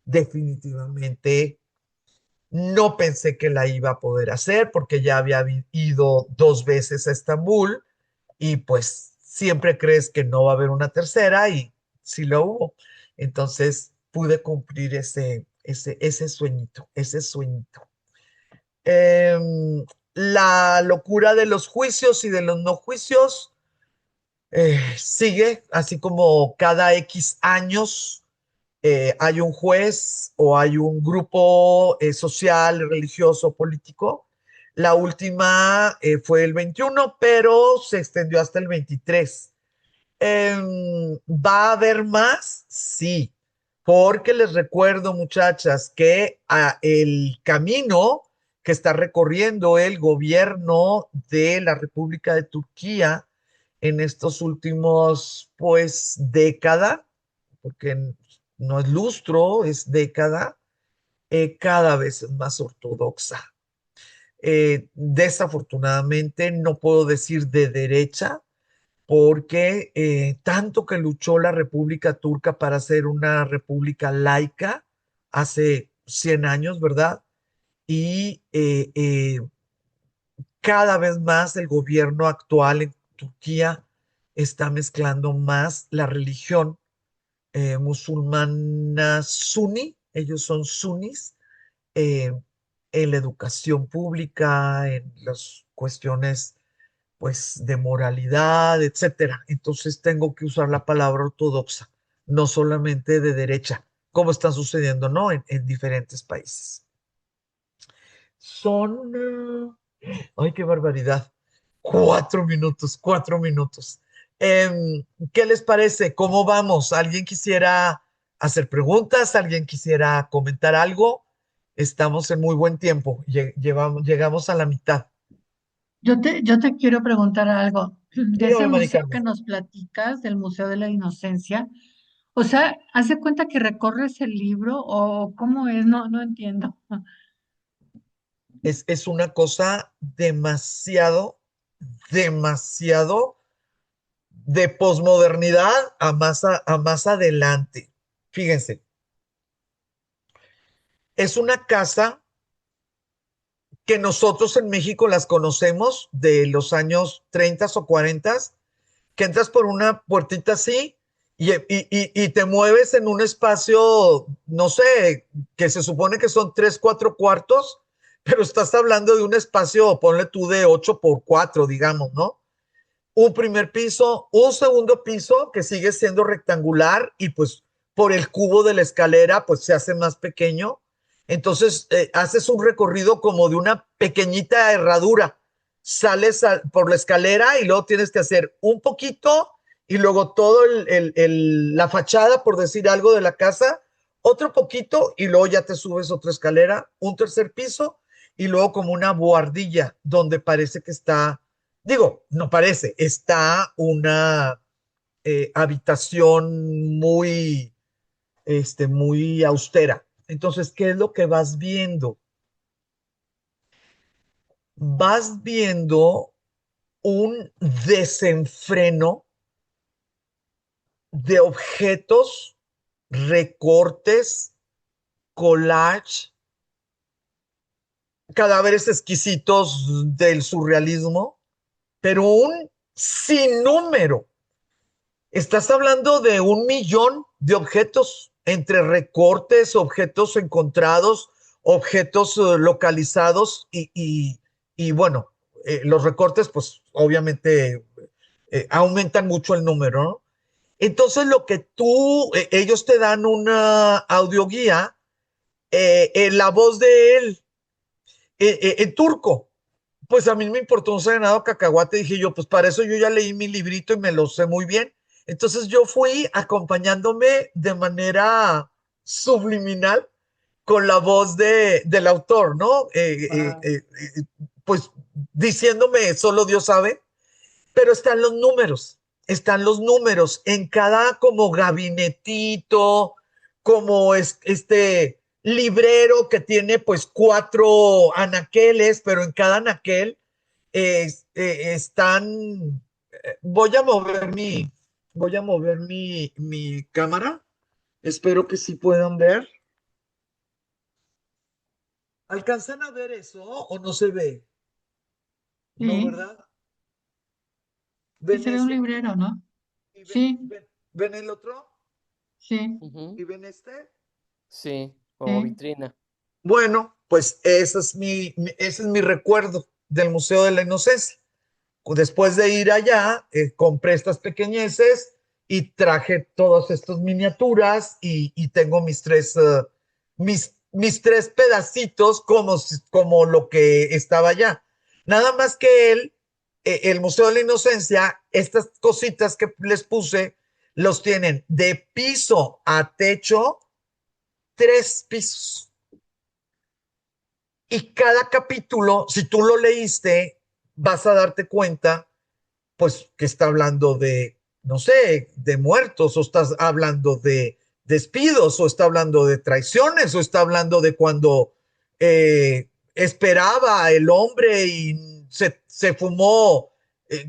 definitivamente no pensé que la iba a poder hacer porque ya había ido 2 veces a Estambul y pues siempre crees que no va a haber una tercera y sí lo hubo. Entonces pude cumplir ese sueñito, ese sueñito. La locura de los juicios y de los no juicios sigue, así como cada X años hay un juez o hay un grupo social, religioso, político. La última fue el 21, pero se extendió hasta el 23. ¿Va a haber más? Sí, porque les recuerdo, muchachas, que el camino que está recorriendo el gobierno de la República de Turquía en estos últimos, pues, década, porque no es lustro, es década, cada vez es más ortodoxa. Desafortunadamente, no puedo decir de derecha, porque tanto que luchó la República Turca para ser una república laica hace 100 años, ¿verdad? Y cada vez más el gobierno actual en Turquía está mezclando más la religión musulmana suní, ellos son sunis, eh, en la educación pública, en las cuestiones pues de moralidad, etcétera. Entonces tengo que usar la palabra ortodoxa, no solamente de derecha, como está sucediendo, ¿no? En diferentes países. Son, ay, qué barbaridad. 4 minutos, 4 minutos. ¿Qué les parece? ¿Cómo vamos? ¿Alguien quisiera hacer preguntas? ¿Alguien quisiera comentar algo? Estamos en muy buen tiempo. Llegamos a la mitad. Yo te quiero preguntar algo. De ese Dígame, Mari museo Carmen. que nos platicas, del Museo de la Inocencia, o sea, ¿hace cuenta que recorres el libro o cómo es? No, no entiendo. Es una cosa demasiado, demasiado de posmodernidad a más adelante. Fíjense, es una casa que nosotros en México las conocemos de los años 30 o 40, que entras por una puertita así y te mueves en un espacio, no sé, que se supone que son 3, 4 cuartos, pero estás hablando de un espacio, ponle tú de 8 por 4, digamos, ¿no? Un primer piso, un segundo piso que sigue siendo rectangular y pues por el cubo de la escalera pues se hace más pequeño. Entonces haces un recorrido como de una pequeñita herradura. Sales por la escalera y luego tienes que hacer un poquito y luego todo la fachada, por decir algo, de la casa, otro poquito y luego ya te subes otra escalera, un tercer piso y luego como una buhardilla donde parece que está. Digo, no parece, está una habitación muy, muy austera. Entonces, ¿qué es lo que vas viendo? Vas viendo un desenfreno de objetos, recortes, collage, cadáveres exquisitos del surrealismo, pero un sinnúmero. Estás hablando de 1 millón de objetos entre recortes, objetos encontrados, objetos localizados y bueno, los recortes pues obviamente aumentan mucho el número, ¿no? Entonces lo que ellos te dan una audioguía en la voz de él, en turco. Pues a mí me importó un serenado cacahuate, dije yo, pues para eso yo ya leí mi librito y me lo sé muy bien. Entonces yo fui acompañándome de manera subliminal con la voz del autor, ¿no? Pues diciéndome, solo Dios sabe, pero están los números en cada como gabinetito, como este librero que tiene pues 4 anaqueles, pero en cada anaquel están, voy a mover mi cámara, espero que sí puedan ver. ¿Alcanzan a ver eso o no se ve? No, Sí, ¿verdad? sí ¿Ven se ve un eso? librero, ¿no? ¿Y Sí, ven el otro? sí, Ujú. ¿Y ven este? Sí, como sí. vitrina. Bueno, pues ese es mi recuerdo del Museo de la Inocencia. Después de ir allá, compré estas pequeñeces y traje todas estas miniaturas y tengo mis tres pedacitos como lo que estaba allá. Nada más que el Museo de la Inocencia, estas cositas que les puse, los tienen de piso a techo, 3 pisos. Y cada capítulo, si tú lo leíste, vas a darte cuenta, pues, que está hablando de, no sé, de muertos, o estás hablando de despidos, o está hablando de traiciones, o está hablando de cuando esperaba el hombre y se fumó,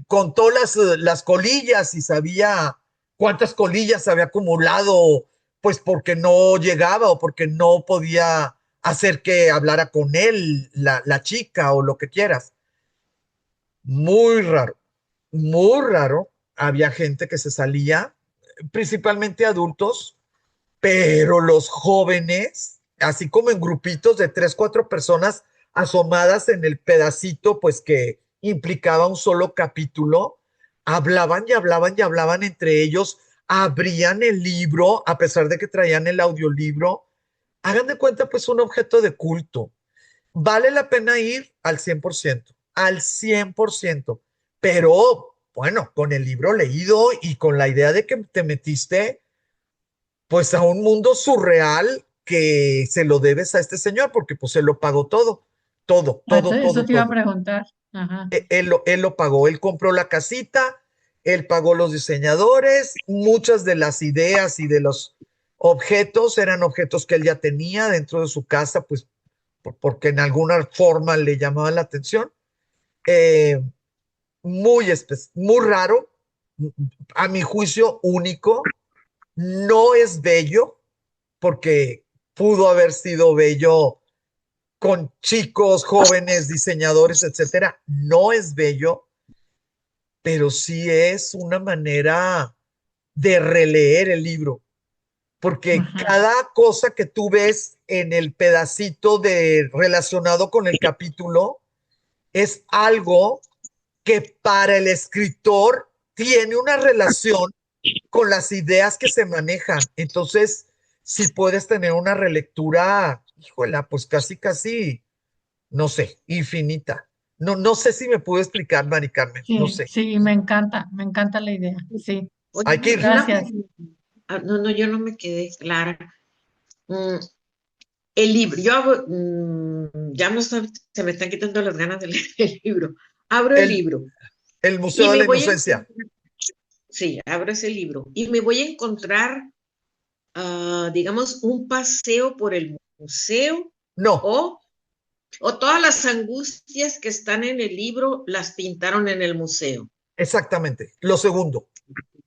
contó las colillas y sabía cuántas colillas había acumulado, pues porque no llegaba o porque no podía hacer que hablara con él la chica o lo que quieras. Muy raro, muy raro. Había gente que se salía, principalmente adultos, pero los jóvenes, así como en grupitos de 3, 4 personas asomadas en el pedacito, pues que implicaba un solo capítulo, hablaban y hablaban y hablaban entre ellos, abrían el libro, a pesar de que traían el audiolibro. Hagan de cuenta, pues, un objeto de culto. Vale la pena ir al 100%, pero bueno, con el libro leído y con la idea de que te metiste pues a un mundo surreal que se lo debes a este señor porque pues él lo pagó todo, todo, Ah, todo, eso todo, te iba a todo. preguntar. Ajá. Él lo pagó, él compró la casita, él pagó los diseñadores, muchas de las ideas y de los objetos eran objetos que él ya tenía dentro de su casa, pues porque en alguna forma le llamaban la atención. Eh, muy raro, a mi juicio único, no es bello, porque pudo haber sido bello con chicos, jóvenes, diseñadores, etcétera. No es bello, pero sí es una manera de releer el libro, porque Ajá. cada cosa que tú ves en el pedacito relacionado con el capítulo es algo que para el escritor tiene una relación con las ideas que se manejan. Entonces, si puedes tener una relectura, híjola, pues casi, casi, no sé, infinita. No, no sé si me puedo explicar, Mari Carmen, no Sí, sé. sí, me encanta la idea. Sí, Oye, Hay que ir. una gracias. pregunta. No, no, yo no me quedé clara. Mm, el libro, ya no se me están quitando las ganas de leer el libro. Abro el El, libro el y Museo de me la voy a Inocencia. encontrar, sí, abro ese libro y me voy a encontrar, digamos, un paseo por el museo No, o, o todas las angustias que están en el libro las pintaron en el museo. exactamente. Lo segundo,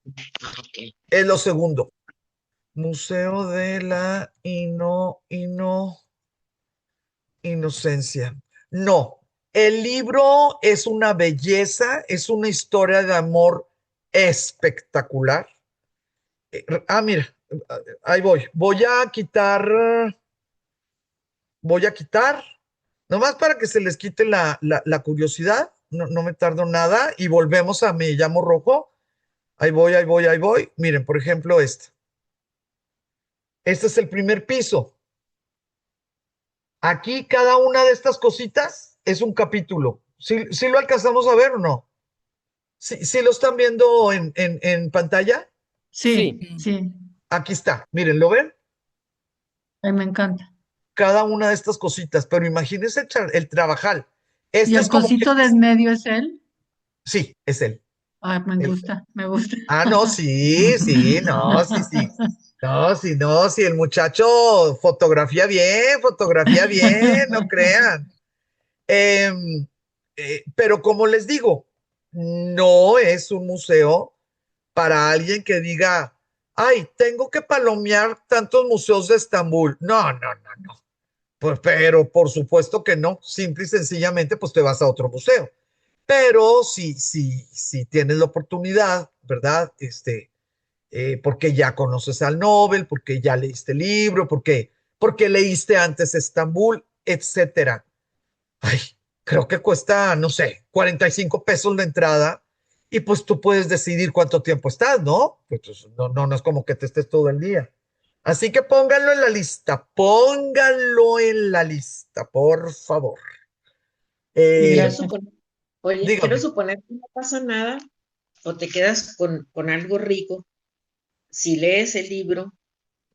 Ok. es lo segundo. Museo de la Inocencia. No, el libro es una belleza, es una historia de amor espectacular. Mira, ahí voy. Voy a quitar, nomás para que se les quite la curiosidad, no, no me tardo nada y volvemos a Me llamo Rojo. Ahí voy, ahí voy, ahí voy. Miren, por ejemplo, este. Este es el primer piso. Aquí cada una de estas cositas es un capítulo. ¿Sí lo alcanzamos a ver o no? ¿Sí lo están viendo en pantalla? Sí, Sí. sí. Aquí está, miren, ¿lo ven? Ay, me encanta. Cada una de estas cositas, pero imagínense el trabajal. ¿Y Este el es como que, cosito de en medio es él? sí, es él. Ay, me El- gusta, me gusta. no, sí, sí, no, sí, sí. No, sí, no, sí, el muchacho fotografía bien, no crean. Em, pero como les digo, no es un museo para alguien que diga, ay, tengo que palomear tantos museos de Estambul. No, no, no, no. Pues, pero por supuesto que no. Simple y sencillamente, pues te vas a otro museo. Pero si tienes la oportunidad, ¿verdad? Porque ya conoces al Nobel, porque ya leíste el libro, porque leíste antes Estambul, etcétera. Ay, creo que cuesta, no sé, 45 pesos la entrada y pues tú puedes decidir cuánto tiempo estás, ¿no? Pues no, no, no es como que te estés todo el día. Así que pónganlo en la lista, por favor. Y quiero Eh, Gracias. suponer, oye, quiero dígame, suponer que no pasa nada o te quedas con algo rico. Si lees el libro,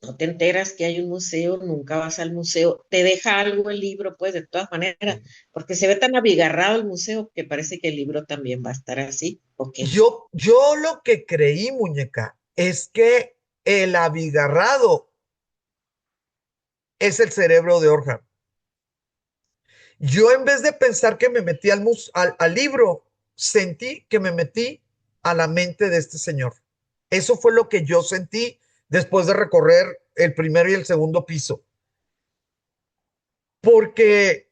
no te enteras que hay un museo, nunca vas al museo, te deja algo el libro, pues de todas maneras, porque se ve tan abigarrado el museo que parece que el libro también va a estar así, ¿ok? yo lo que creí, muñeca, es que el abigarrado es el cerebro de Orhan. Yo en vez de pensar que me metí al libro, sentí que me metí a la mente de este señor. Eso fue lo que yo sentí después de recorrer el primero y el segundo piso. Porque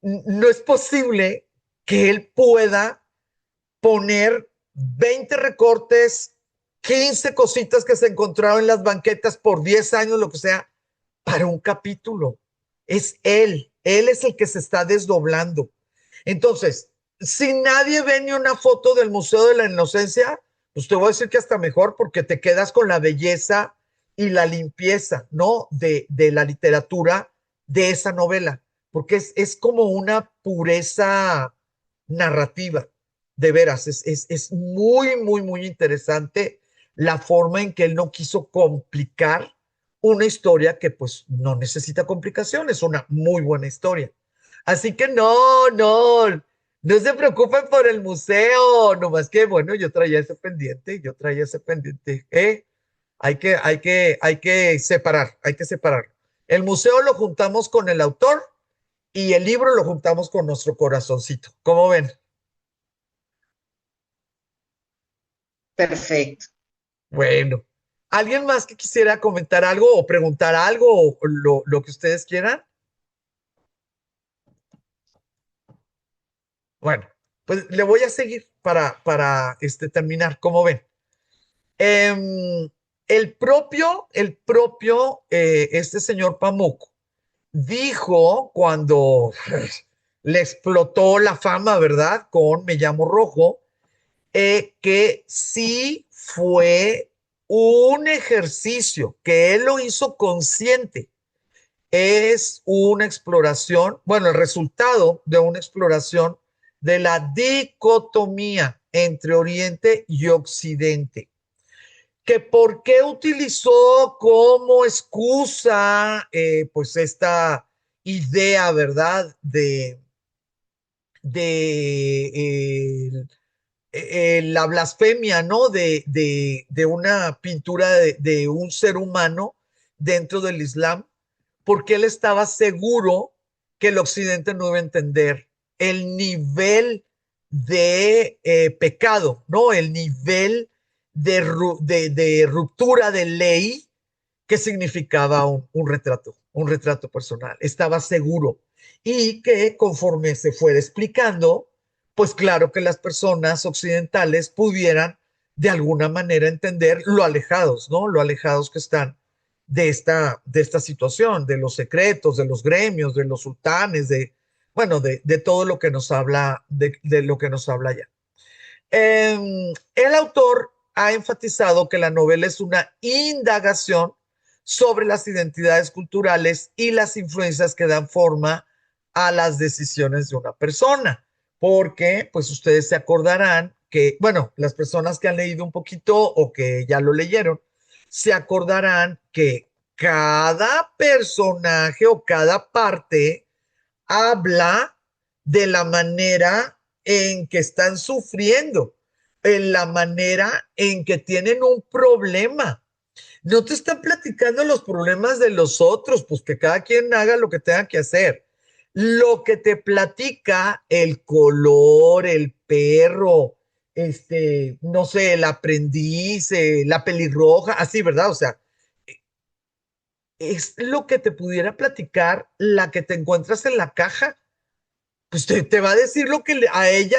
no es posible que él pueda poner 20 recortes, 15 cositas que se encontraron en las banquetas por 10 años, lo que sea, para un capítulo. Es él es el que se está desdoblando. Entonces, si nadie ve ni una foto del Museo de la Inocencia, pues te voy a decir que hasta mejor porque te quedas con la belleza y la limpieza, ¿no? De la literatura de esa novela, porque es como una pureza narrativa, de veras, es muy, muy, muy interesante la forma en que él no quiso complicar una historia que pues no necesita complicaciones, es una muy buena historia. Así que no se preocupen por el museo, nomás que bueno, yo traía ese pendiente, ¿eh? Hay que separar. El museo lo juntamos con el autor y el libro lo juntamos con nuestro corazoncito. ¿Cómo ven? Perfecto. Bueno, ¿alguien más que quisiera comentar algo o preguntar algo o lo que ustedes quieran? Bueno, pues le voy a seguir para terminar. ¿Cómo ven? Em, este señor Pamuk dijo cuando le explotó la fama, ¿verdad? Con Me llamo Rojo, que sí fue un ejercicio, que él lo hizo consciente. Es una exploración, bueno, el resultado de una exploración de la dicotomía entre Oriente y Occidente. Que por qué utilizó como excusa, pues esta idea, ¿verdad? De la blasfemia, ¿no? De una pintura de un ser humano dentro del Islam, porque él estaba seguro que el Occidente no iba a entender el nivel de pecado, ¿no? El nivel de ruptura de ley que significaba un retrato personal. Estaba seguro. Y que conforme se fuera explicando, pues claro que las personas occidentales pudieran de alguna manera entender lo alejados, ¿no? Lo alejados que están de esta situación, de los secretos, de los gremios, de los sultanes, bueno, de todo lo que nos habla, de lo que nos habla ya. El autor ha enfatizado que la novela es una indagación sobre las identidades culturales y las influencias que dan forma a las decisiones de una persona, porque pues ustedes se acordarán que, bueno, las personas que han leído un poquito o que ya lo leyeron, se acordarán que cada personaje o cada parte habla de la manera en que están sufriendo, en la manera en que tienen un problema. No te están platicando los problemas de los otros, pues que cada quien haga lo que tenga que hacer. Lo que te platica el color, el perro, no sé, el aprendiz, la pelirroja, así, ¿verdad? O sea, es lo que te pudiera platicar la que te encuentras en la caja. Pues te va a decir lo que a ella,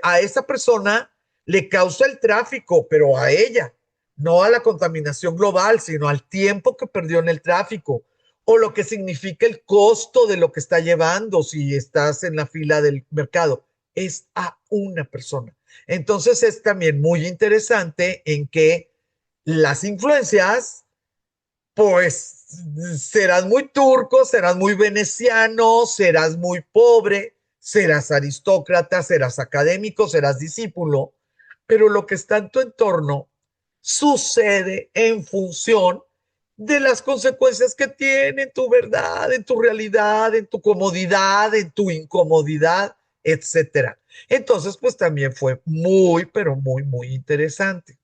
a esa persona le causa el tráfico, pero a ella, no a la contaminación global, sino al tiempo que perdió en el tráfico, o lo que significa el costo de lo que está llevando si estás en la fila del mercado. Es a una persona. Entonces es también muy interesante en que las influencias pues serás muy turco, serás muy veneciano, serás muy pobre, serás aristócrata, serás académico, serás discípulo, pero lo que está en tu entorno sucede en función de las consecuencias que tiene en tu verdad, en tu realidad, en tu comodidad, en tu incomodidad, etcétera. Entonces, pues también fue muy, pero muy, muy interesante.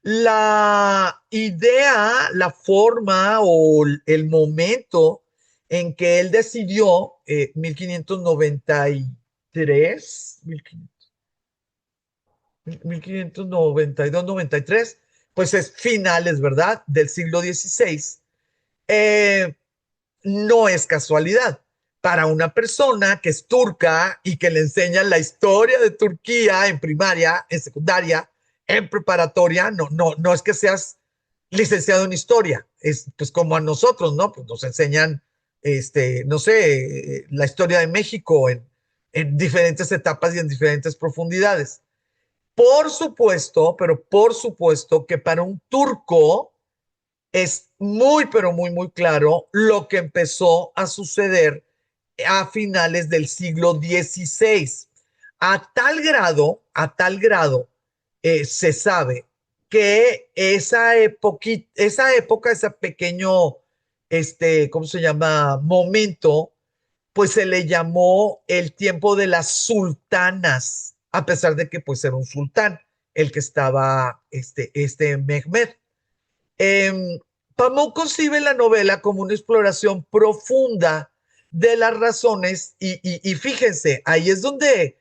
La idea, la forma o el momento en que él decidió, 1593, 1592, 93, pues es finales, ¿verdad? Del siglo XVI. Eh, no es casualidad. Para una persona que es turca y que le enseñan la historia de Turquía en primaria, en secundaria, en preparatoria, no es que seas licenciado en historia, es pues como a nosotros, ¿no? Pues nos enseñan, no sé, la historia de México en diferentes etapas y en diferentes profundidades. Por supuesto, pero por supuesto que para un turco, es muy, pero muy, muy claro lo que empezó a suceder a finales del siglo XVI. A tal grado, se sabe que esa época, ese pequeño, ¿cómo se llama? Momento, pues se le llamó el tiempo de las sultanas, a pesar de que pues era un sultán el que estaba, Mehmed. Eh, Pamuk concibe la novela como una exploración profunda de las razones y fíjense, ahí es donde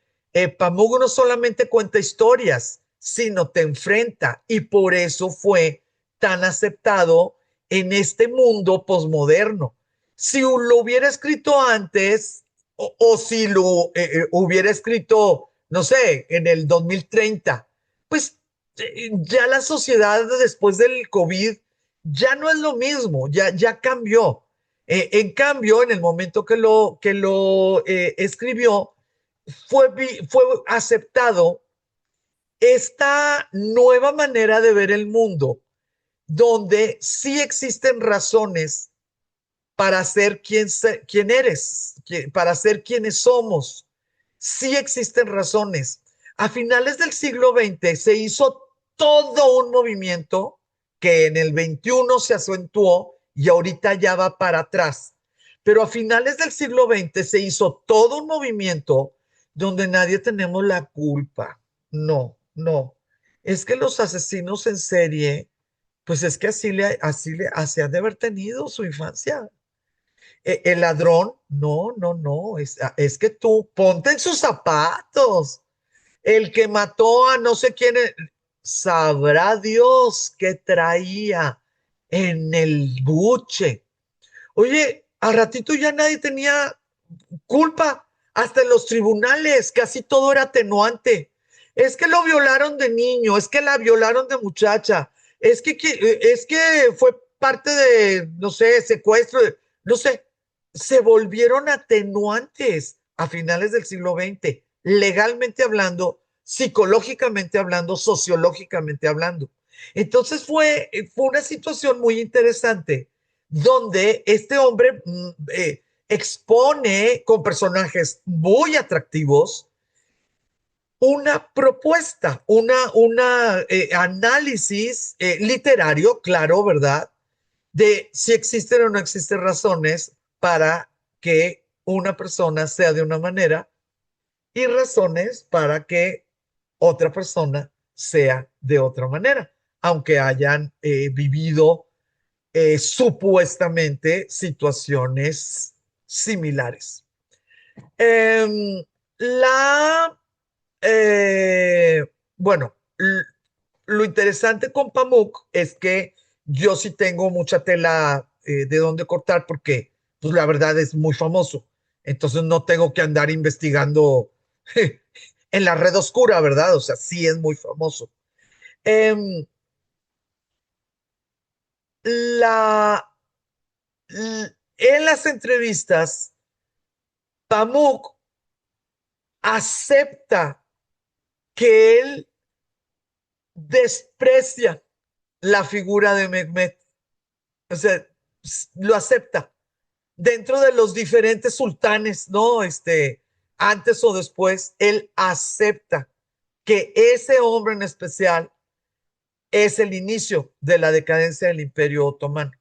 Pamuk no solamente cuenta historias, sino te enfrenta y por eso fue tan aceptado en este mundo posmoderno. Si lo hubiera escrito antes o si lo hubiera escrito, no sé, en el 2030, pues ya la sociedad después del COVID ya no es lo mismo, ya cambió. En cambio, en el momento que lo escribió, fue aceptado esta nueva manera de ver el mundo, donde sí existen razones para ser quien eres, para ser quienes somos. Sí existen razones. A finales del siglo XX se hizo todo un movimiento que en el XXI se acentuó y ahorita ya va para atrás. Pero a finales del siglo XX se hizo todo un movimiento donde nadie tenemos la culpa. No, no. Es que los asesinos en serie, pues es que así han de haber tenido su infancia. El ladrón, no, es que tú ponte en sus zapatos. El que mató a no sé quién, sabrá Dios qué traía en el buche. Oye, al ratito ya nadie tenía culpa, hasta en los tribunales, casi todo era atenuante. Es que lo violaron de niño, es que la violaron de muchacha, es que fue parte de, no sé, secuestro, no sé, se volvieron atenuantes a finales del siglo XX, legalmente hablando, psicológicamente hablando, sociológicamente hablando. Entonces fue una situación muy interesante donde este hombre expone con personajes muy atractivos una propuesta, una análisis literario, claro, ¿verdad? De si existen o no existen razones para que una persona sea de una manera y razones para que otra persona sea de otra manera, aunque hayan vivido supuestamente situaciones similares. Eh, la, eh, bueno, lo interesante con Pamuk es que yo sí tengo mucha tela de dónde cortar porque, pues la verdad es muy famoso. Entonces no tengo que andar investigando en la red oscura, ¿verdad? O sea, sí es muy famoso. Em, la, en las entrevistas, Pamuk acepta que él desprecia la figura de Mehmet. O sea, lo acepta dentro de los diferentes sultanes, ¿no? Antes o después, él acepta que ese hombre en especial es el inicio de la decadencia del Imperio Otomano.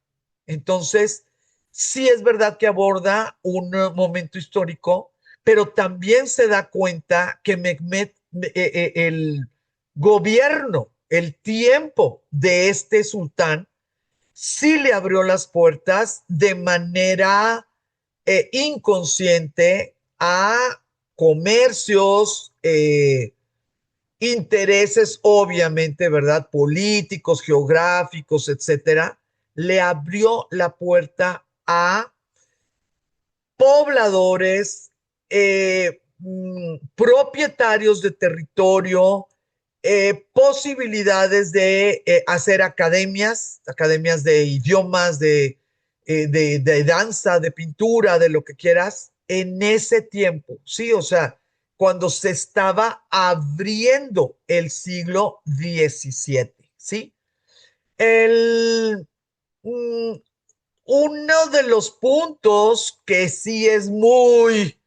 Entonces, sí es verdad que aborda un momento histórico, pero también se da cuenta que Mehmet, el gobierno, el tiempo de este sultán, sí le abrió las puertas de manera inconsciente a comercios, intereses, obviamente, ¿verdad? Políticos, geográficos, etcétera, le abrió la puerta a pobladores, propietarios de territorio, posibilidades de hacer academias, academias de idiomas, de danza, de pintura, de lo que quieras, en ese tiempo, ¿sí? O sea, cuando se estaba abriendo el siglo XVII, ¿sí? El, mm, Uno de los puntos que sí es muy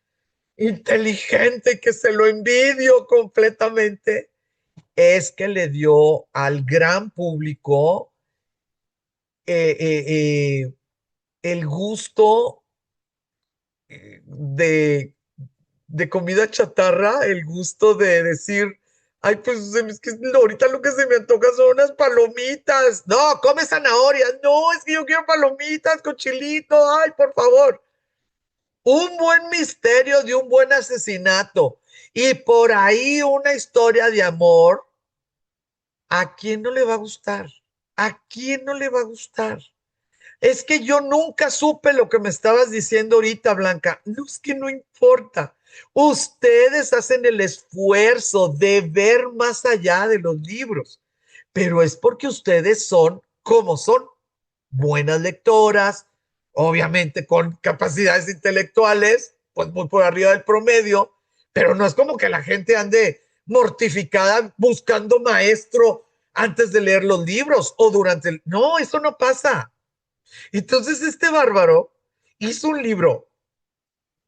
inteligente, que se lo envidio completamente, es que le dio al gran público eh, eh, eh, el gusto de, de comida chatarra, el gusto de decir, ay, pues es que ahorita lo que se me antoja son unas palomitas. No, come zanahorias. No, es que yo quiero palomitas con chilito. Ay, por favor. Un buen misterio de un buen asesinato y por ahí una historia de amor, ¿a quién no le va a gustar? ¿A quién no le va a gustar? Es que yo nunca supe lo que me estabas diciendo ahorita, Blanca. No, es que no importa. Ustedes hacen el esfuerzo de ver más allá de los libros, pero es porque ustedes son como son, buenas lectoras, obviamente con capacidades intelectuales, pues muy por arriba del promedio, pero no es como que la gente ande mortificada buscando maestro antes de leer los libros o durante el... No, eso no pasa. Entonces este bárbaro hizo un libro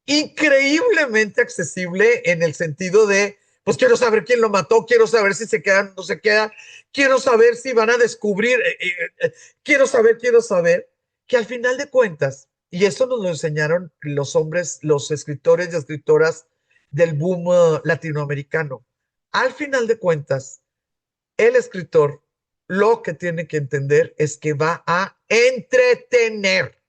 increíblemente accesible en el sentido de, pues quiero saber quién lo mató, quiero saber si se quedan o no se queda, quiero saber si van a descubrir, quiero saber, que al final de cuentas, y eso nos lo enseñaron los hombres, los escritores y escritoras del boom latinoamericano, al final de cuentas, el escritor lo que tiene que entender es que va a entretener.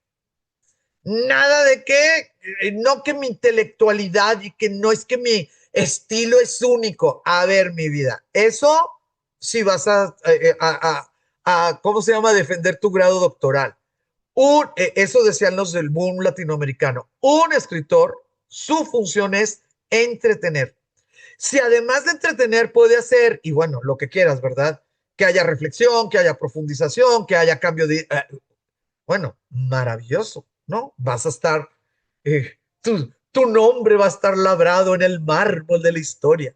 Nada de que, no que mi intelectualidad y que no es que mi estilo es único. A ver, mi vida, eso si vas ¿cómo se llama? Defender tu grado doctoral. Eso decían los del boom latinoamericano. Un escritor, su función es entretener. Si además de entretener puede hacer, y bueno, lo que quieras, ¿verdad? Que haya reflexión, que haya profundización, que haya cambio de... bueno, maravilloso, ¿no? Vas a estar, tu nombre va a estar labrado en el mármol de la historia,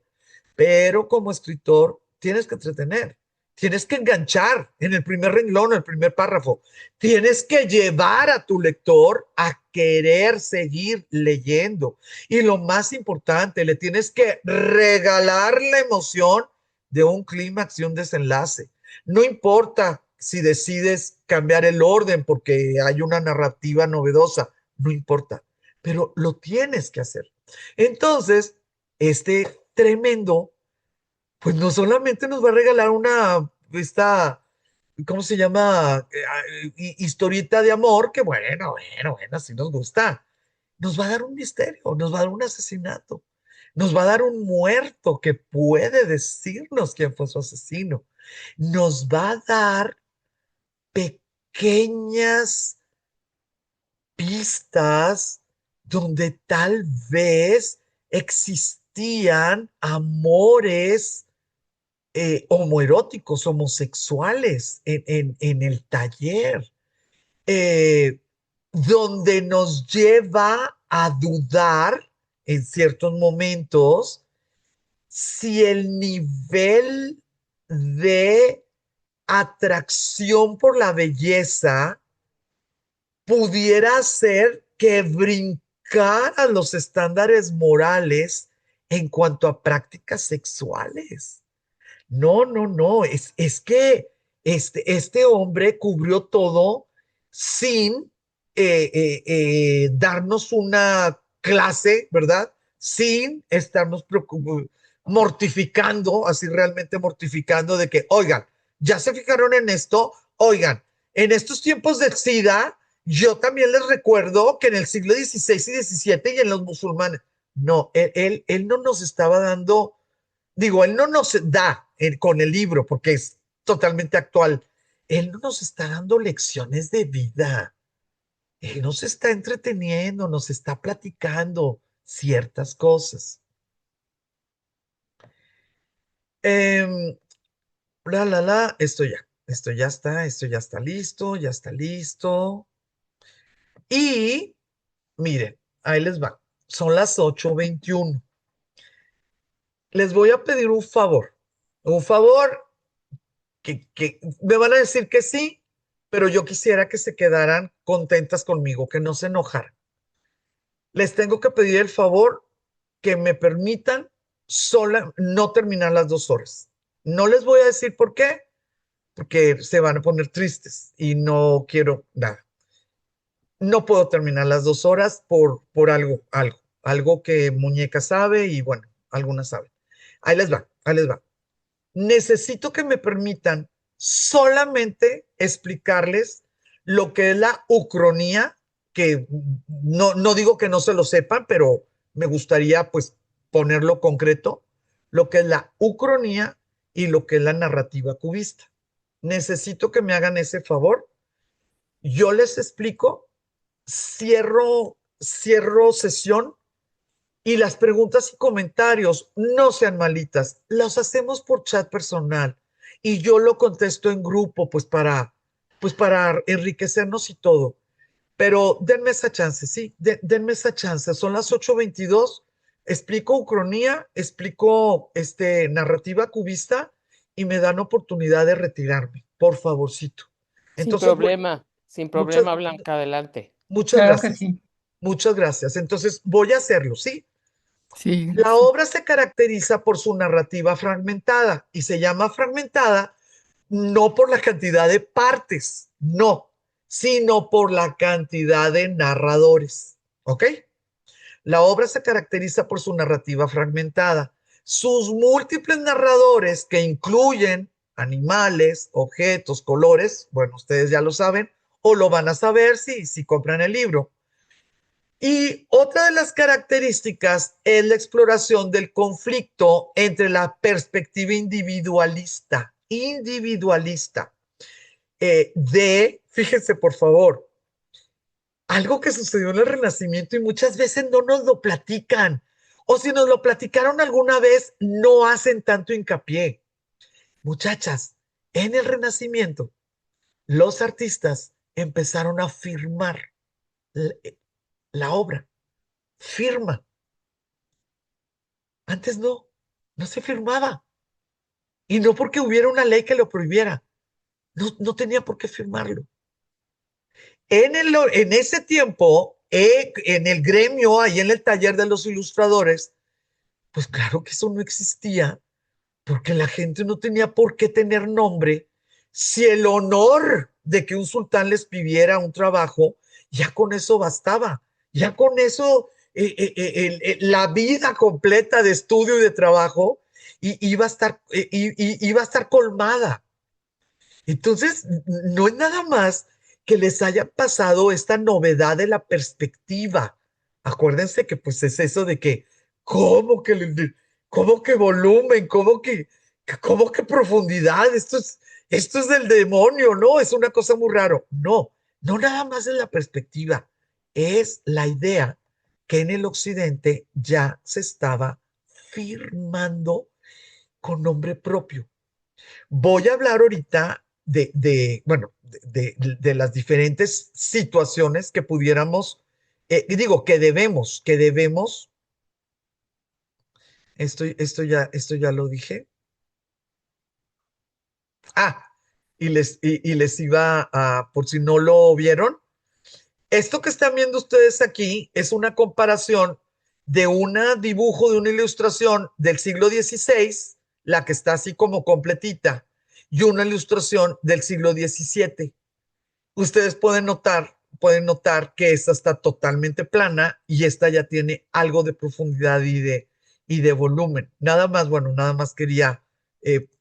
pero como escritor tienes que entretener. Tienes que enganchar en el primer renglón, en el primer párrafo. Tienes que llevar a tu lector a querer seguir leyendo. Y lo más importante, le tienes que regalar la emoción de un clímax y un desenlace. No importa si decides cambiar el orden porque hay una narrativa novedosa, no importa, pero lo tienes que hacer. Entonces, este tremendo pues no solamente nos va a regalar ¿cómo se llama? Historieta de amor, que bueno, así nos gusta. Nos va a dar un misterio, nos va a dar un asesinato, nos va a dar un muerto que puede decirnos quién fue su asesino. Nos va a dar pequeñas pistas donde tal vez existían amores homoeróticos, homosexuales en el taller, donde nos lleva a dudar en ciertos momentos si el nivel de atracción por la belleza pudiera ser que brincara los estándares morales en cuanto a prácticas sexuales. No, es que este hombre cubrió todo sin darnos una clase, ¿verdad? Sin estarnos mortificando, así realmente mortificando de que, oigan, ya se fijaron en esto, oigan, en estos tiempos de SIDA, yo también les recuerdo que en el siglo XVI y XVII y en los musulmanes, no, él no nos estaba dando. Digo, él no nos da con el libro, porque es totalmente actual, él no nos está dando lecciones de vida, él nos está entreteniendo, nos está platicando ciertas cosas. Eh, esto ya está listo. Y miren, ahí les va, son las 8:21. Les voy a pedir un favor que me van a decir que sí, pero yo quisiera que se quedaran contentas conmigo, que no se enojaran. Les tengo que pedir el favor que me permitan no terminar las 2 horas. No les voy a decir por qué, porque se van a poner tristes y no quiero nada. No puedo terminar las 2 horas por algo que Muñeca sabe y bueno, algunas saben. Ahí les va. Necesito que me permitan solamente explicarles lo que es la ucronía, que no digo que no se lo sepan, pero me gustaría pues ponerlo concreto, lo que es la ucronía y lo que es la narrativa cubista. Necesito que me hagan ese favor. Yo les explico, cierro sesión y las preguntas y comentarios no sean malitas, los hacemos por chat personal y yo lo contesto en grupo, pues para enriquecernos y todo. Pero denme esa chance, sí, denme esa chance. Son las 8:22. Explico ucronía, explico narrativa cubista y me dan oportunidad de retirarme, por favorcito. Entonces, bueno, sin muchas, problema, Blanca, adelante. muchas Claro que gracias. sí. Muchas gracias. Entonces, voy a hacerlo, ¿sí? Sí, La gracias. obra se caracteriza por su narrativa fragmentada y se llama fragmentada no por la cantidad de partes, no, sino por la cantidad de narradores. ¿Ok? La obra se caracteriza por su narrativa fragmentada. Sus múltiples narradores, que incluyen animales, objetos, colores, bueno, ustedes ya lo saben o lo van a saber si compran el libro. Y otra de las características es la exploración del conflicto entre la perspectiva individualista, fíjense por favor, algo que sucedió en el Renacimiento y muchas veces no nos lo platican, o si nos lo platicaron alguna vez, no hacen tanto hincapié. Muchachas, en el Renacimiento, los artistas empezaron a firmar la, la obra, firma. Antes no se firmaba. y no porque hubiera una ley que lo prohibiera, no tenía por qué firmarlo. En ese tiempo, en el gremio, ahí en el taller de los ilustradores, pues claro que eso no existía, porque la gente no tenía por qué tener nombre si el honor de que un sultán les pidiera un trabajo, ya con eso bastaba, ya con eso la vida completa de estudio y de trabajo iba a estar colmada. Entonces, no es nada más que les haya pasado esta novedad de la perspectiva. Acuérdense que pues es eso de que, ¿cómo que, cómo que volumen? Cómo que profundidad? Esto es del demonio, ¿no? Es una cosa muy raro. No, no nada más es la perspectiva, es la idea que en el occidente ya se estaba firmando con nombre propio. Voy a hablar ahorita bueno, de las diferentes situaciones que pudiéramos, que debemos, esto ya lo dije. Ah, y les iba a, por si no lo vieron, esto que están viendo ustedes aquí es una comparación de un dibujo, de una ilustración del siglo XVI, la que está así como completita, y una ilustración del siglo XVII. Ustedes pueden notar que esta está totalmente plana y esta ya tiene algo de profundidad y de volumen. Nada más, bueno, nada más quería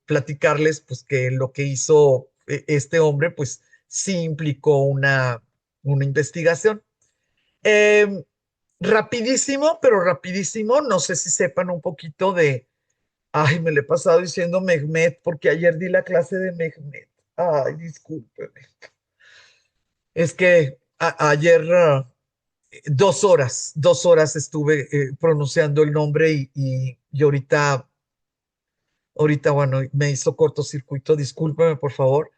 platicarles pues que lo que hizo este hombre pues sí implicó una investigación. Eh, Rapidísimo, pero rapidísimo, no sé si sepan un poquito ay, me le he pasado diciendo Mehmet porque ayer di la clase de Mehmet. Ay, discúlpeme. Es que ayer 2 horas estuve pronunciando el nombre y ahorita, bueno, me hizo cortocircuito, discúlpeme por favor.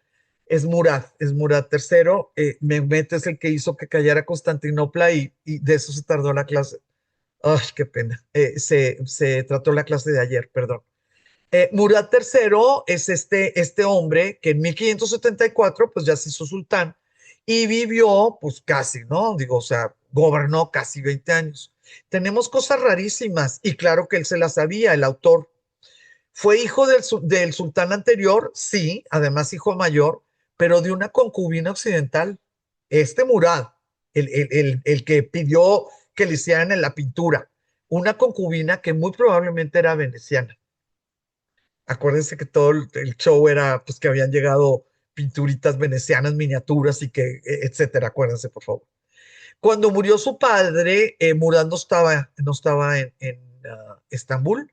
Es Murad III. Mehmet es el que hizo que cayera Constantinopla y de eso se tardó la clase. Ay, qué pena. Se trató la clase de ayer, perdón. Murad III es este hombre que en 1574 pues ya se hizo sultán y vivió pues casi, ¿no? Digo, o sea, gobernó casi 20 años. Tenemos cosas rarísimas y claro que él se las sabía, el autor. Fue hijo del sultán anterior, sí, además hijo mayor, pero de una concubina occidental. Murad, el que pidió que le hicieran en la pintura, una concubina que muy probablemente era veneciana. Acuérdense que todo el show era pues que habían llegado pinturitas venecianas, miniaturas y que, etcétera. Acuérdense, por favor. Cuando murió su padre, Murad no estaba en Estambul.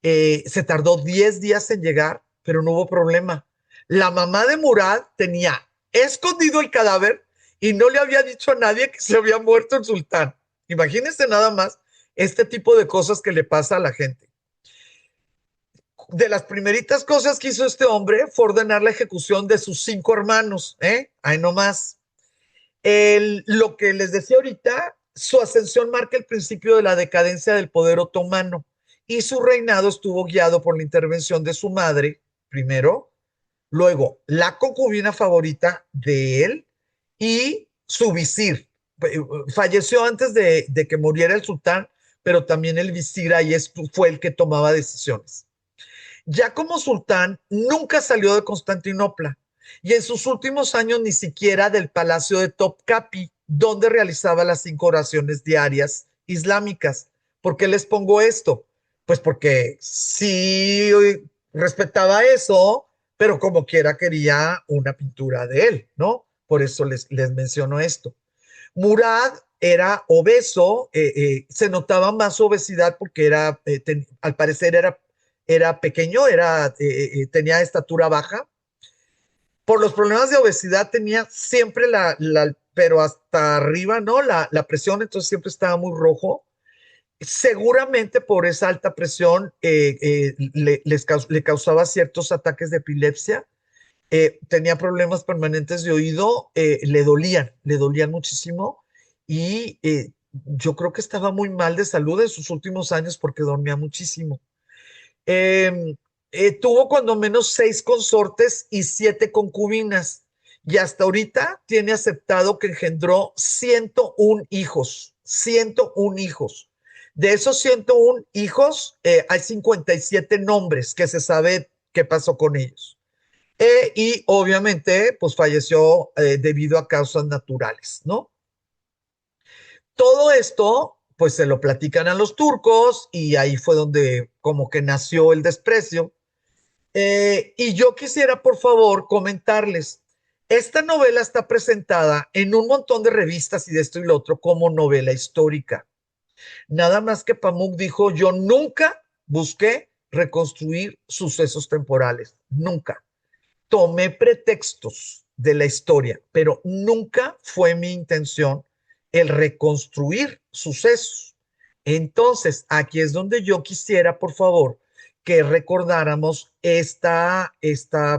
Se tardó 10 días en llegar, pero no hubo problema. La mamá de Murad tenía escondido el cadáver y no le había dicho a nadie que se había muerto el sultán. Imagínense nada más este tipo de cosas que le pasa a la gente. De las primeritas cosas que hizo este hombre fue ordenar la ejecución de sus 5 hermanos, ¿eh? Ahí nomás. Lo que les decía ahorita, su ascensión marca el principio de la decadencia del poder otomano y su reinado estuvo guiado por la intervención de su madre, primero, luego la concubina favorita de él y su visir. Falleció antes de que muriera el sultán, pero también el visir ahí fue el que tomaba decisiones. Ya como sultán, nunca salió de Constantinopla y en sus últimos años ni siquiera del palacio de Topkapi, donde realizaba las 5 oraciones diarias islámicas. ¿Por qué les pongo esto? Pues porque sí respetaba eso, pero como quiera quería una pintura de él, ¿no? Por eso les menciono esto. Murad era obeso, se notaba más obesidad porque al parecer era pequeño, tenía estatura baja. Por los problemas de obesidad tenía siempre pero hasta arriba, ¿no? La presión, entonces siempre estaba muy rojo. Seguramente por esa alta presión le causaba ciertos ataques de epilepsia. Tenía problemas permanentes de oído, le dolían muchísimo y yo creo que estaba muy mal de salud en sus últimos años porque dormía muchísimo. Eh, tuvo cuando menos 6 consortes y 7 concubinas. Y hasta ahorita tiene aceptado que engendró 101 hijos. 101 hijos. De esos 101 hijos, hay 57 nombres que se sabe qué pasó con ellos. Y obviamente, pues falleció debido a causas naturales, ¿no? Todo esto, pues se lo platican a los turcos y ahí fue donde como que nació el desprecio. Y yo quisiera, por favor, comentarles, esta novela está presentada en un montón de revistas y de esto y lo otro como novela histórica. Nada más que Pamuk dijo, yo nunca busqué reconstruir sucesos temporales, nunca. Tomé pretextos de la historia, pero nunca fue mi intención el reconstruir sucesos. Entonces, aquí es donde yo quisiera, por favor, que recordáramos esta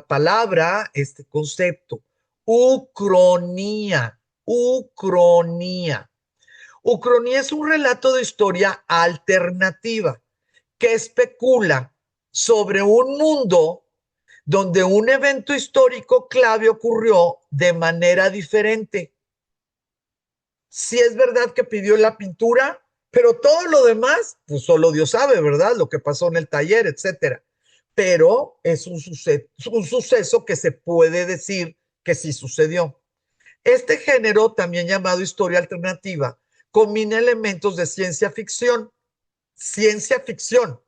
palabra, este concepto, ucronía, ucronía. Ucronía es un relato de historia alternativa que especula sobre un mundo donde un evento histórico clave ocurrió de manera diferente. Sí es verdad que pidió la pintura, pero todo lo demás, pues solo Dios sabe, ¿verdad? Lo que pasó en el taller, etcétera. Pero es un suceso que se puede decir que sí sucedió. Este género, también llamado historia alternativa, combina elementos de ciencia ficción. Ciencia ficción.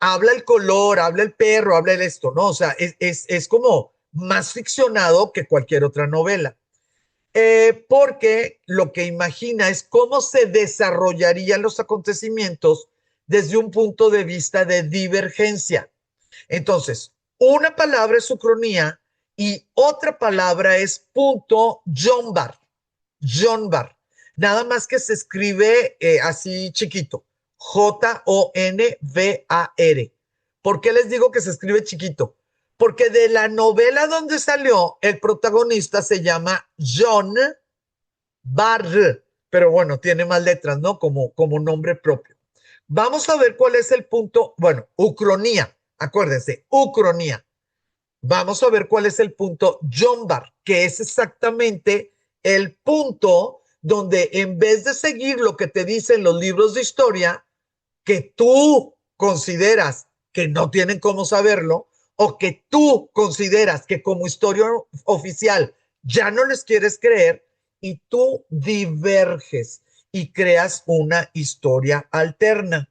Habla el color, habla el perro, habla el esto, ¿no? O sea, es como más ficcionado que cualquier otra novela. Porque lo que imagina es cómo se desarrollarían los acontecimientos desde un punto de vista de divergencia. Entonces, una palabra es ucronía y otra palabra es punto Jonbar. Jonbar. Nada más que se escribe así chiquito. Jonvar. ¿Por qué les digo que se escribe chiquito? Porque de la novela donde salió, el protagonista se llama John Barr, pero bueno, tiene más letras, ¿no? Como nombre propio. Vamos a ver cuál es el punto, bueno, ucronía, acuérdense, ucronía. Vamos a ver cuál es el punto Jonbar, que es exactamente el punto donde en vez de seguir lo que te dicen los libros de historia, que tú consideras que no tienen cómo saberlo, o que tú consideras que como historia oficial ya no les quieres creer, y tú diverges y creas una historia alterna.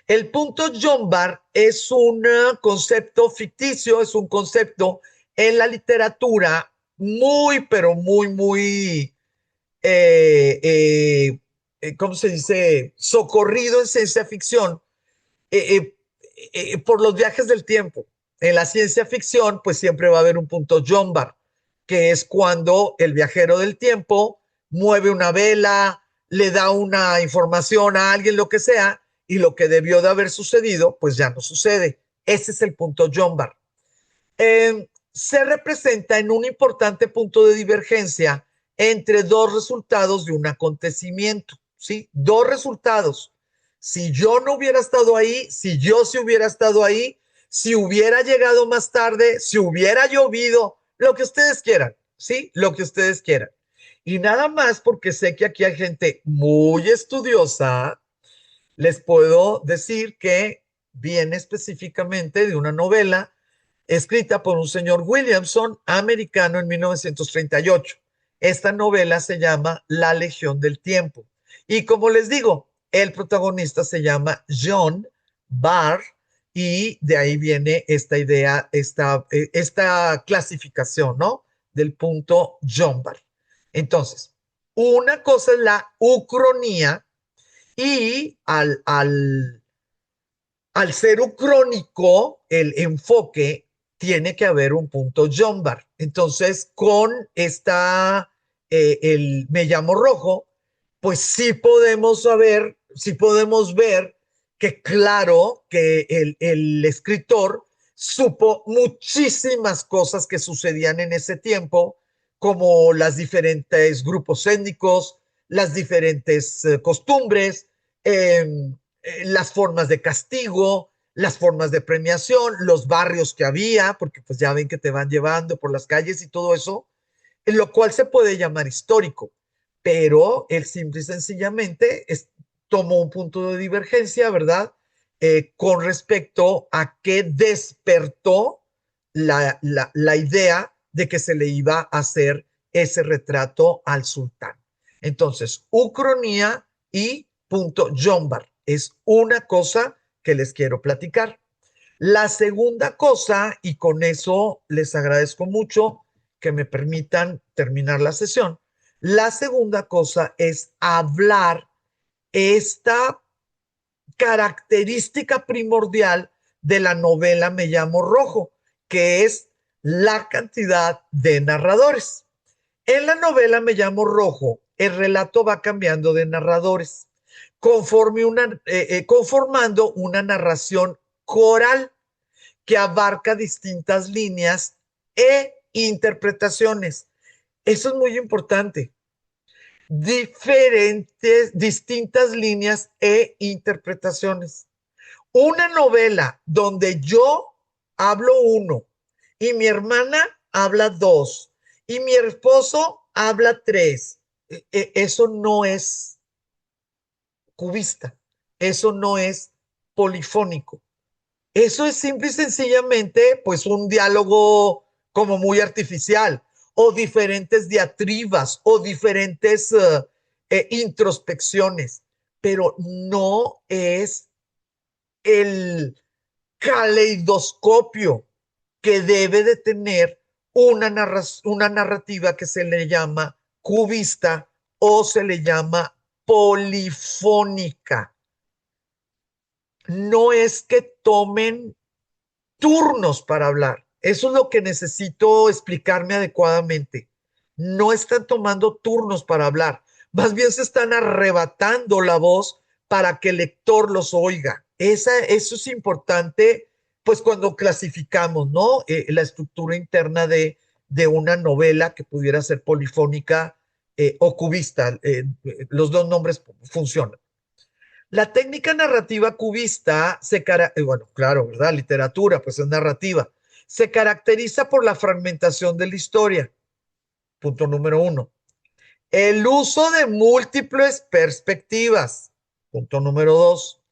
El punto Jonbar es un concepto ficticio, es un concepto en la literatura muy, pero muy, ¿cómo se dice? Socorrido en ciencia ficción eh, por los viajes del tiempo. En la ciencia ficción, pues siempre va a haber un punto Jonbar, que es cuando el viajero del tiempo mueve una vela, le da una información a alguien, lo que sea, y lo que debió de haber sucedido, pues ya no sucede. Ese es el punto Jonbar. Se representa en un importante punto de divergencia entre dos resultados de un acontecimiento, ¿sí? Dos resultados. Si yo no hubiera estado ahí, si yo sí hubiera estado ahí, si hubiera llegado más tarde, si hubiera llovido, lo que ustedes quieran, ¿sí? Lo que ustedes quieran. Y nada más porque sé que aquí hay gente muy estudiosa, les puedo decir que viene específicamente de una novela escrita por un señor Williamson, americano, en 1938. Esta novela se llama La Legión del Tiempo. Y como les digo, el protagonista se llama John Barr y de ahí viene esta idea, esta clasificación, ¿no? Del punto John Barr. Entonces, una cosa es la ucronía y al ser ucrónico, el enfoque tiene que haber un punto Jonbar. Entonces, con el Me llamo rojo, pues sí podemos saber, sí podemos ver que claro que el escritor supo muchísimas cosas que sucedían en ese tiempo, como las diferentes grupos étnicos, las diferentes costumbres, las formas de castigo, las formas de premiación, los barrios que había, porque pues ya ven que te van llevando por las calles y todo eso, en lo cual se puede llamar histórico, pero él simple y sencillamente tomó un punto de divergencia, ¿verdad? Con respecto a que despertó la idea de que se le iba a hacer ese retrato al sultán. Entonces, Ucronía y punto Jombar es una cosa que les quiero platicar. La segunda cosa, y con eso les agradezco mucho que me permitan terminar la sesión, la segunda cosa es hablar esta característica primordial de la novela Me llamo Rojo, que es la cantidad de narradores. En la novela Me llamo Rojo, el relato va cambiando de narradores, conformando una narración coral que abarca distintas líneas e interpretaciones. Eso es muy importante. Distintas líneas e interpretaciones. Una novela donde yo hablo uno y mi hermana habla dos y mi esposo habla tres. Eso no es cubista, eso no es polifónico. Eso es simple y sencillamente pues un diálogo como muy artificial o diferentes diatribas o diferentes introspecciones, pero no es el caleidoscopio que debe de tener una narrativa que se le llama cubista o se le llama polifónica. No es que tomen turnos para hablar. Eso es lo que necesito explicarme adecuadamente. No están tomando turnos para hablar. Más bien se están arrebatando la voz para que el lector los oiga. Eso es importante, pues cuando clasificamos, ¿no? La estructura interna de una novela que pudiera ser polifónica o cubista. Los dos nombres funcionan. La técnica narrativa cubista bueno, claro, ¿verdad? Literatura, pues es narrativa. Se caracteriza por la fragmentación de la historia. Punto número uno. El uso de múltiples perspectivas. Punto número dos.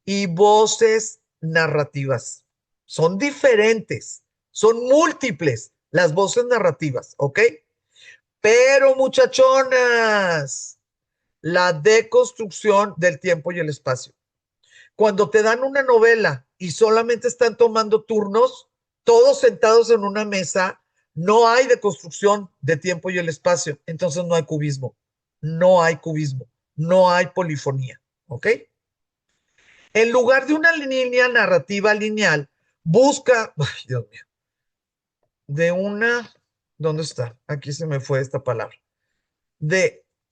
Y voces narrativas. Son diferentes, son múltiples las voces narrativas, ¿ok? Pero muchachonas, la deconstrucción del tiempo y el espacio. Cuando te dan una novela y solamente están tomando turnos, todos sentados en una mesa, no hay deconstrucción de tiempo y el espacio. Entonces no hay cubismo, no hay cubismo, no hay polifonía. ¿Ok? En lugar de una línea narrativa lineal, busca, ay, Dios mío, de una, ¿dónde está? Aquí se me fue esta palabra.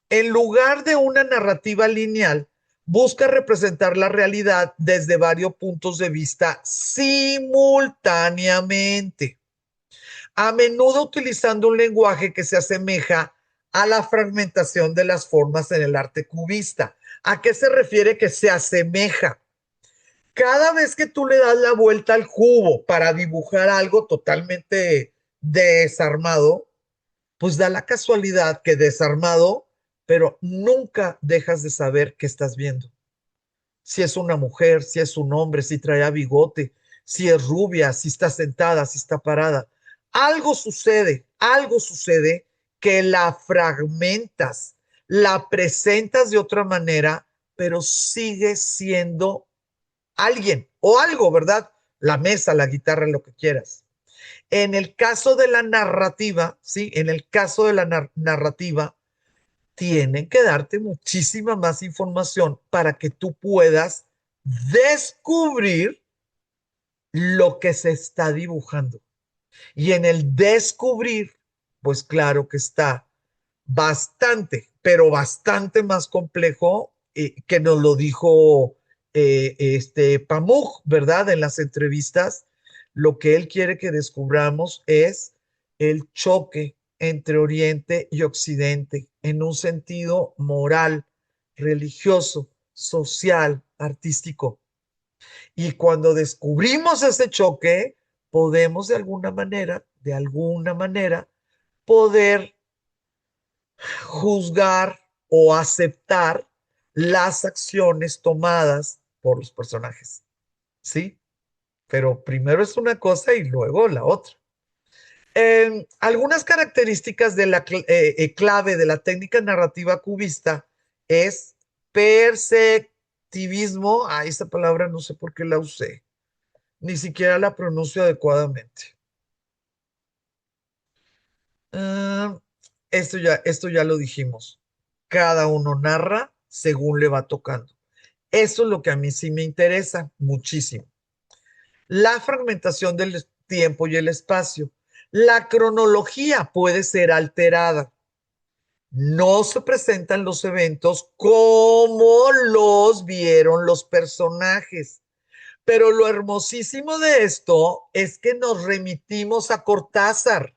En lugar de una narrativa lineal, busca representar la realidad desde varios puntos de vista simultáneamente, a menudo utilizando un lenguaje que se asemeja a la fragmentación de las formas en el arte cubista. ¿A qué se refiere que se asemeja? Cada vez que tú le das la vuelta al cubo para dibujar algo totalmente desarmado, pues da la casualidad que desarmado, pero nunca dejas de saber qué estás viendo. Si es una mujer, si es un hombre, si trae bigote, si es rubia, si está sentada, si está parada. Algo sucede que la fragmentas, la presentas de otra manera, pero sigue siendo alguien o algo, ¿verdad? La mesa, la guitarra, lo que quieras. En el caso de la narrativa, ¿sí? En el caso de la narrativa, tienen que darte muchísima más información para que tú puedas descubrir lo que se está dibujando. Y en el descubrir, pues claro que está bastante, pero bastante más complejo que nos lo dijo Pamuk, ¿verdad? En las entrevistas, lo que él quiere que descubramos es el choque entre Oriente y Occidente en un sentido moral, religioso, social, artístico. Y cuando descubrimos ese choque, podemos de alguna manera, poder juzgar o aceptar las acciones tomadas por los personajes, ¿sí? Pero primero es una cosa y luego la otra. Algunas características de la clave de la técnica narrativa cubista es perceptivismo. Esa palabra no sé por qué la usé, ni siquiera la pronuncio adecuadamente. Ah, esto ya lo dijimos. Cada uno narra según le va tocando. Eso es lo que a mí sí me interesa muchísimo. La fragmentación del tiempo y el espacio. La cronología puede ser alterada. No se presentan los eventos como los vieron los personajes. Pero lo hermosísimo de esto es que nos remitimos a Cortázar.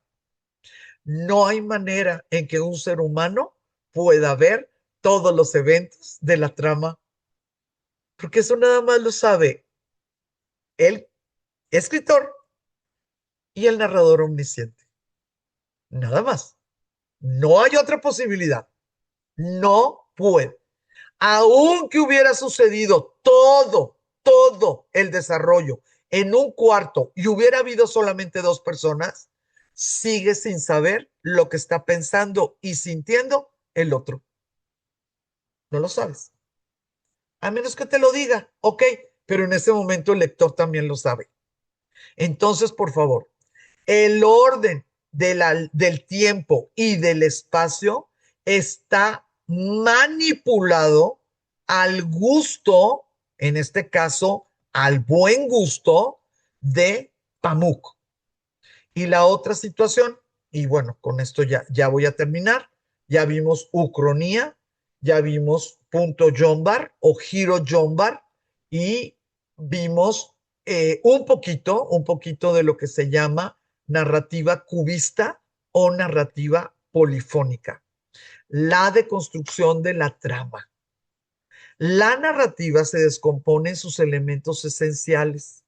No hay manera en que un ser humano pueda ver todos los eventos de la trama, porque eso nada más lo sabe el escritor y el narrador omnisciente. Nada más. No hay otra posibilidad. No puede. Aunque hubiera sucedido todo el desarrollo en un cuarto y hubiera habido solamente dos personas, sigue sin saber lo que está pensando y sintiendo el otro. No lo sabes. A menos que te lo diga, ok, pero en ese momento el lector también lo sabe. Entonces, por favor, el orden del tiempo y del espacio está manipulado al gusto, en este caso, al buen gusto de Pamuk. Y la otra situación, y bueno, con esto ya voy a terminar, ya vimos ucronía, ya vimos punto Jombar o giro Jombar y vimos un poquito de lo que se llama narrativa cubista o narrativa polifónica, la deconstrucción de la trama. La narrativa se descompone en sus elementos esenciales,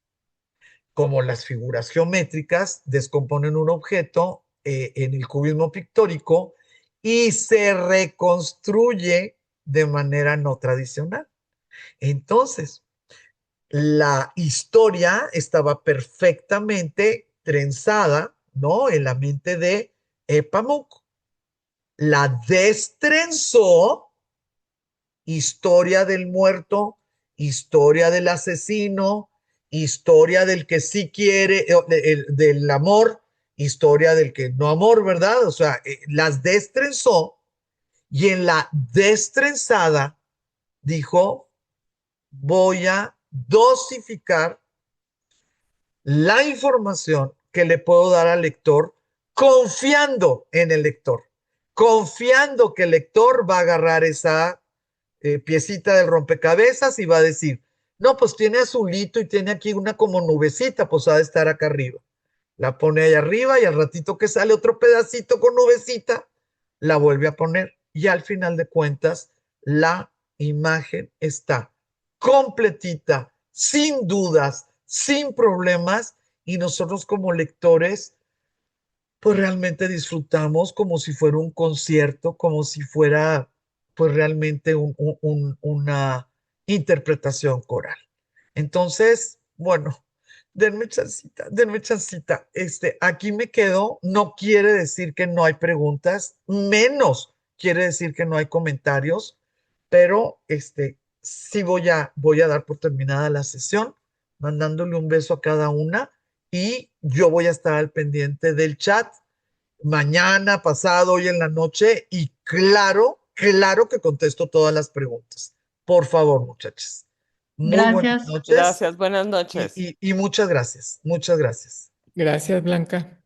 como las figuras geométricas descomponen un objeto en el cubismo pictórico y se reconstruye de manera no tradicional. Entonces, la historia estaba perfectamente trenzada, ¿no? En la mente de Pamuk. La destrenzó, historia del muerto, historia del asesino, historia del que sí quiere, del amor, historia del que no amor, ¿verdad? O sea, las destrenzó y en la destrenzada dijo, voy a dosificar la información que le puedo dar al lector confiando en el lector, confiando que el lector va a agarrar esa piecita del rompecabezas y va a decir, no, pues tiene azulito y tiene aquí una como nubecita, pues ha de estar acá arriba. La pone ahí arriba y al ratito que sale otro pedacito con nubecita, la vuelve a poner y al final de cuentas la imagen está completita, sin dudas, sin problemas y nosotros como lectores pues realmente disfrutamos como si fuera un concierto, como si fuera pues realmente una interpretación coral. Entonces, bueno, denme chancita, denme chancita. Aquí me quedo, no quiere decir que no hay preguntas, menos quiere decir que no hay comentarios, pero sí voy a dar por terminada la sesión, mandándole un beso a cada una y yo voy a estar al pendiente del chat mañana, pasado, hoy en la noche y claro que contesto todas las preguntas. Por favor, muchachos. Muy buenas Gracias. noches Gracias, buenas noches. y muchas gracias, muchas gracias. Gracias, Blanca.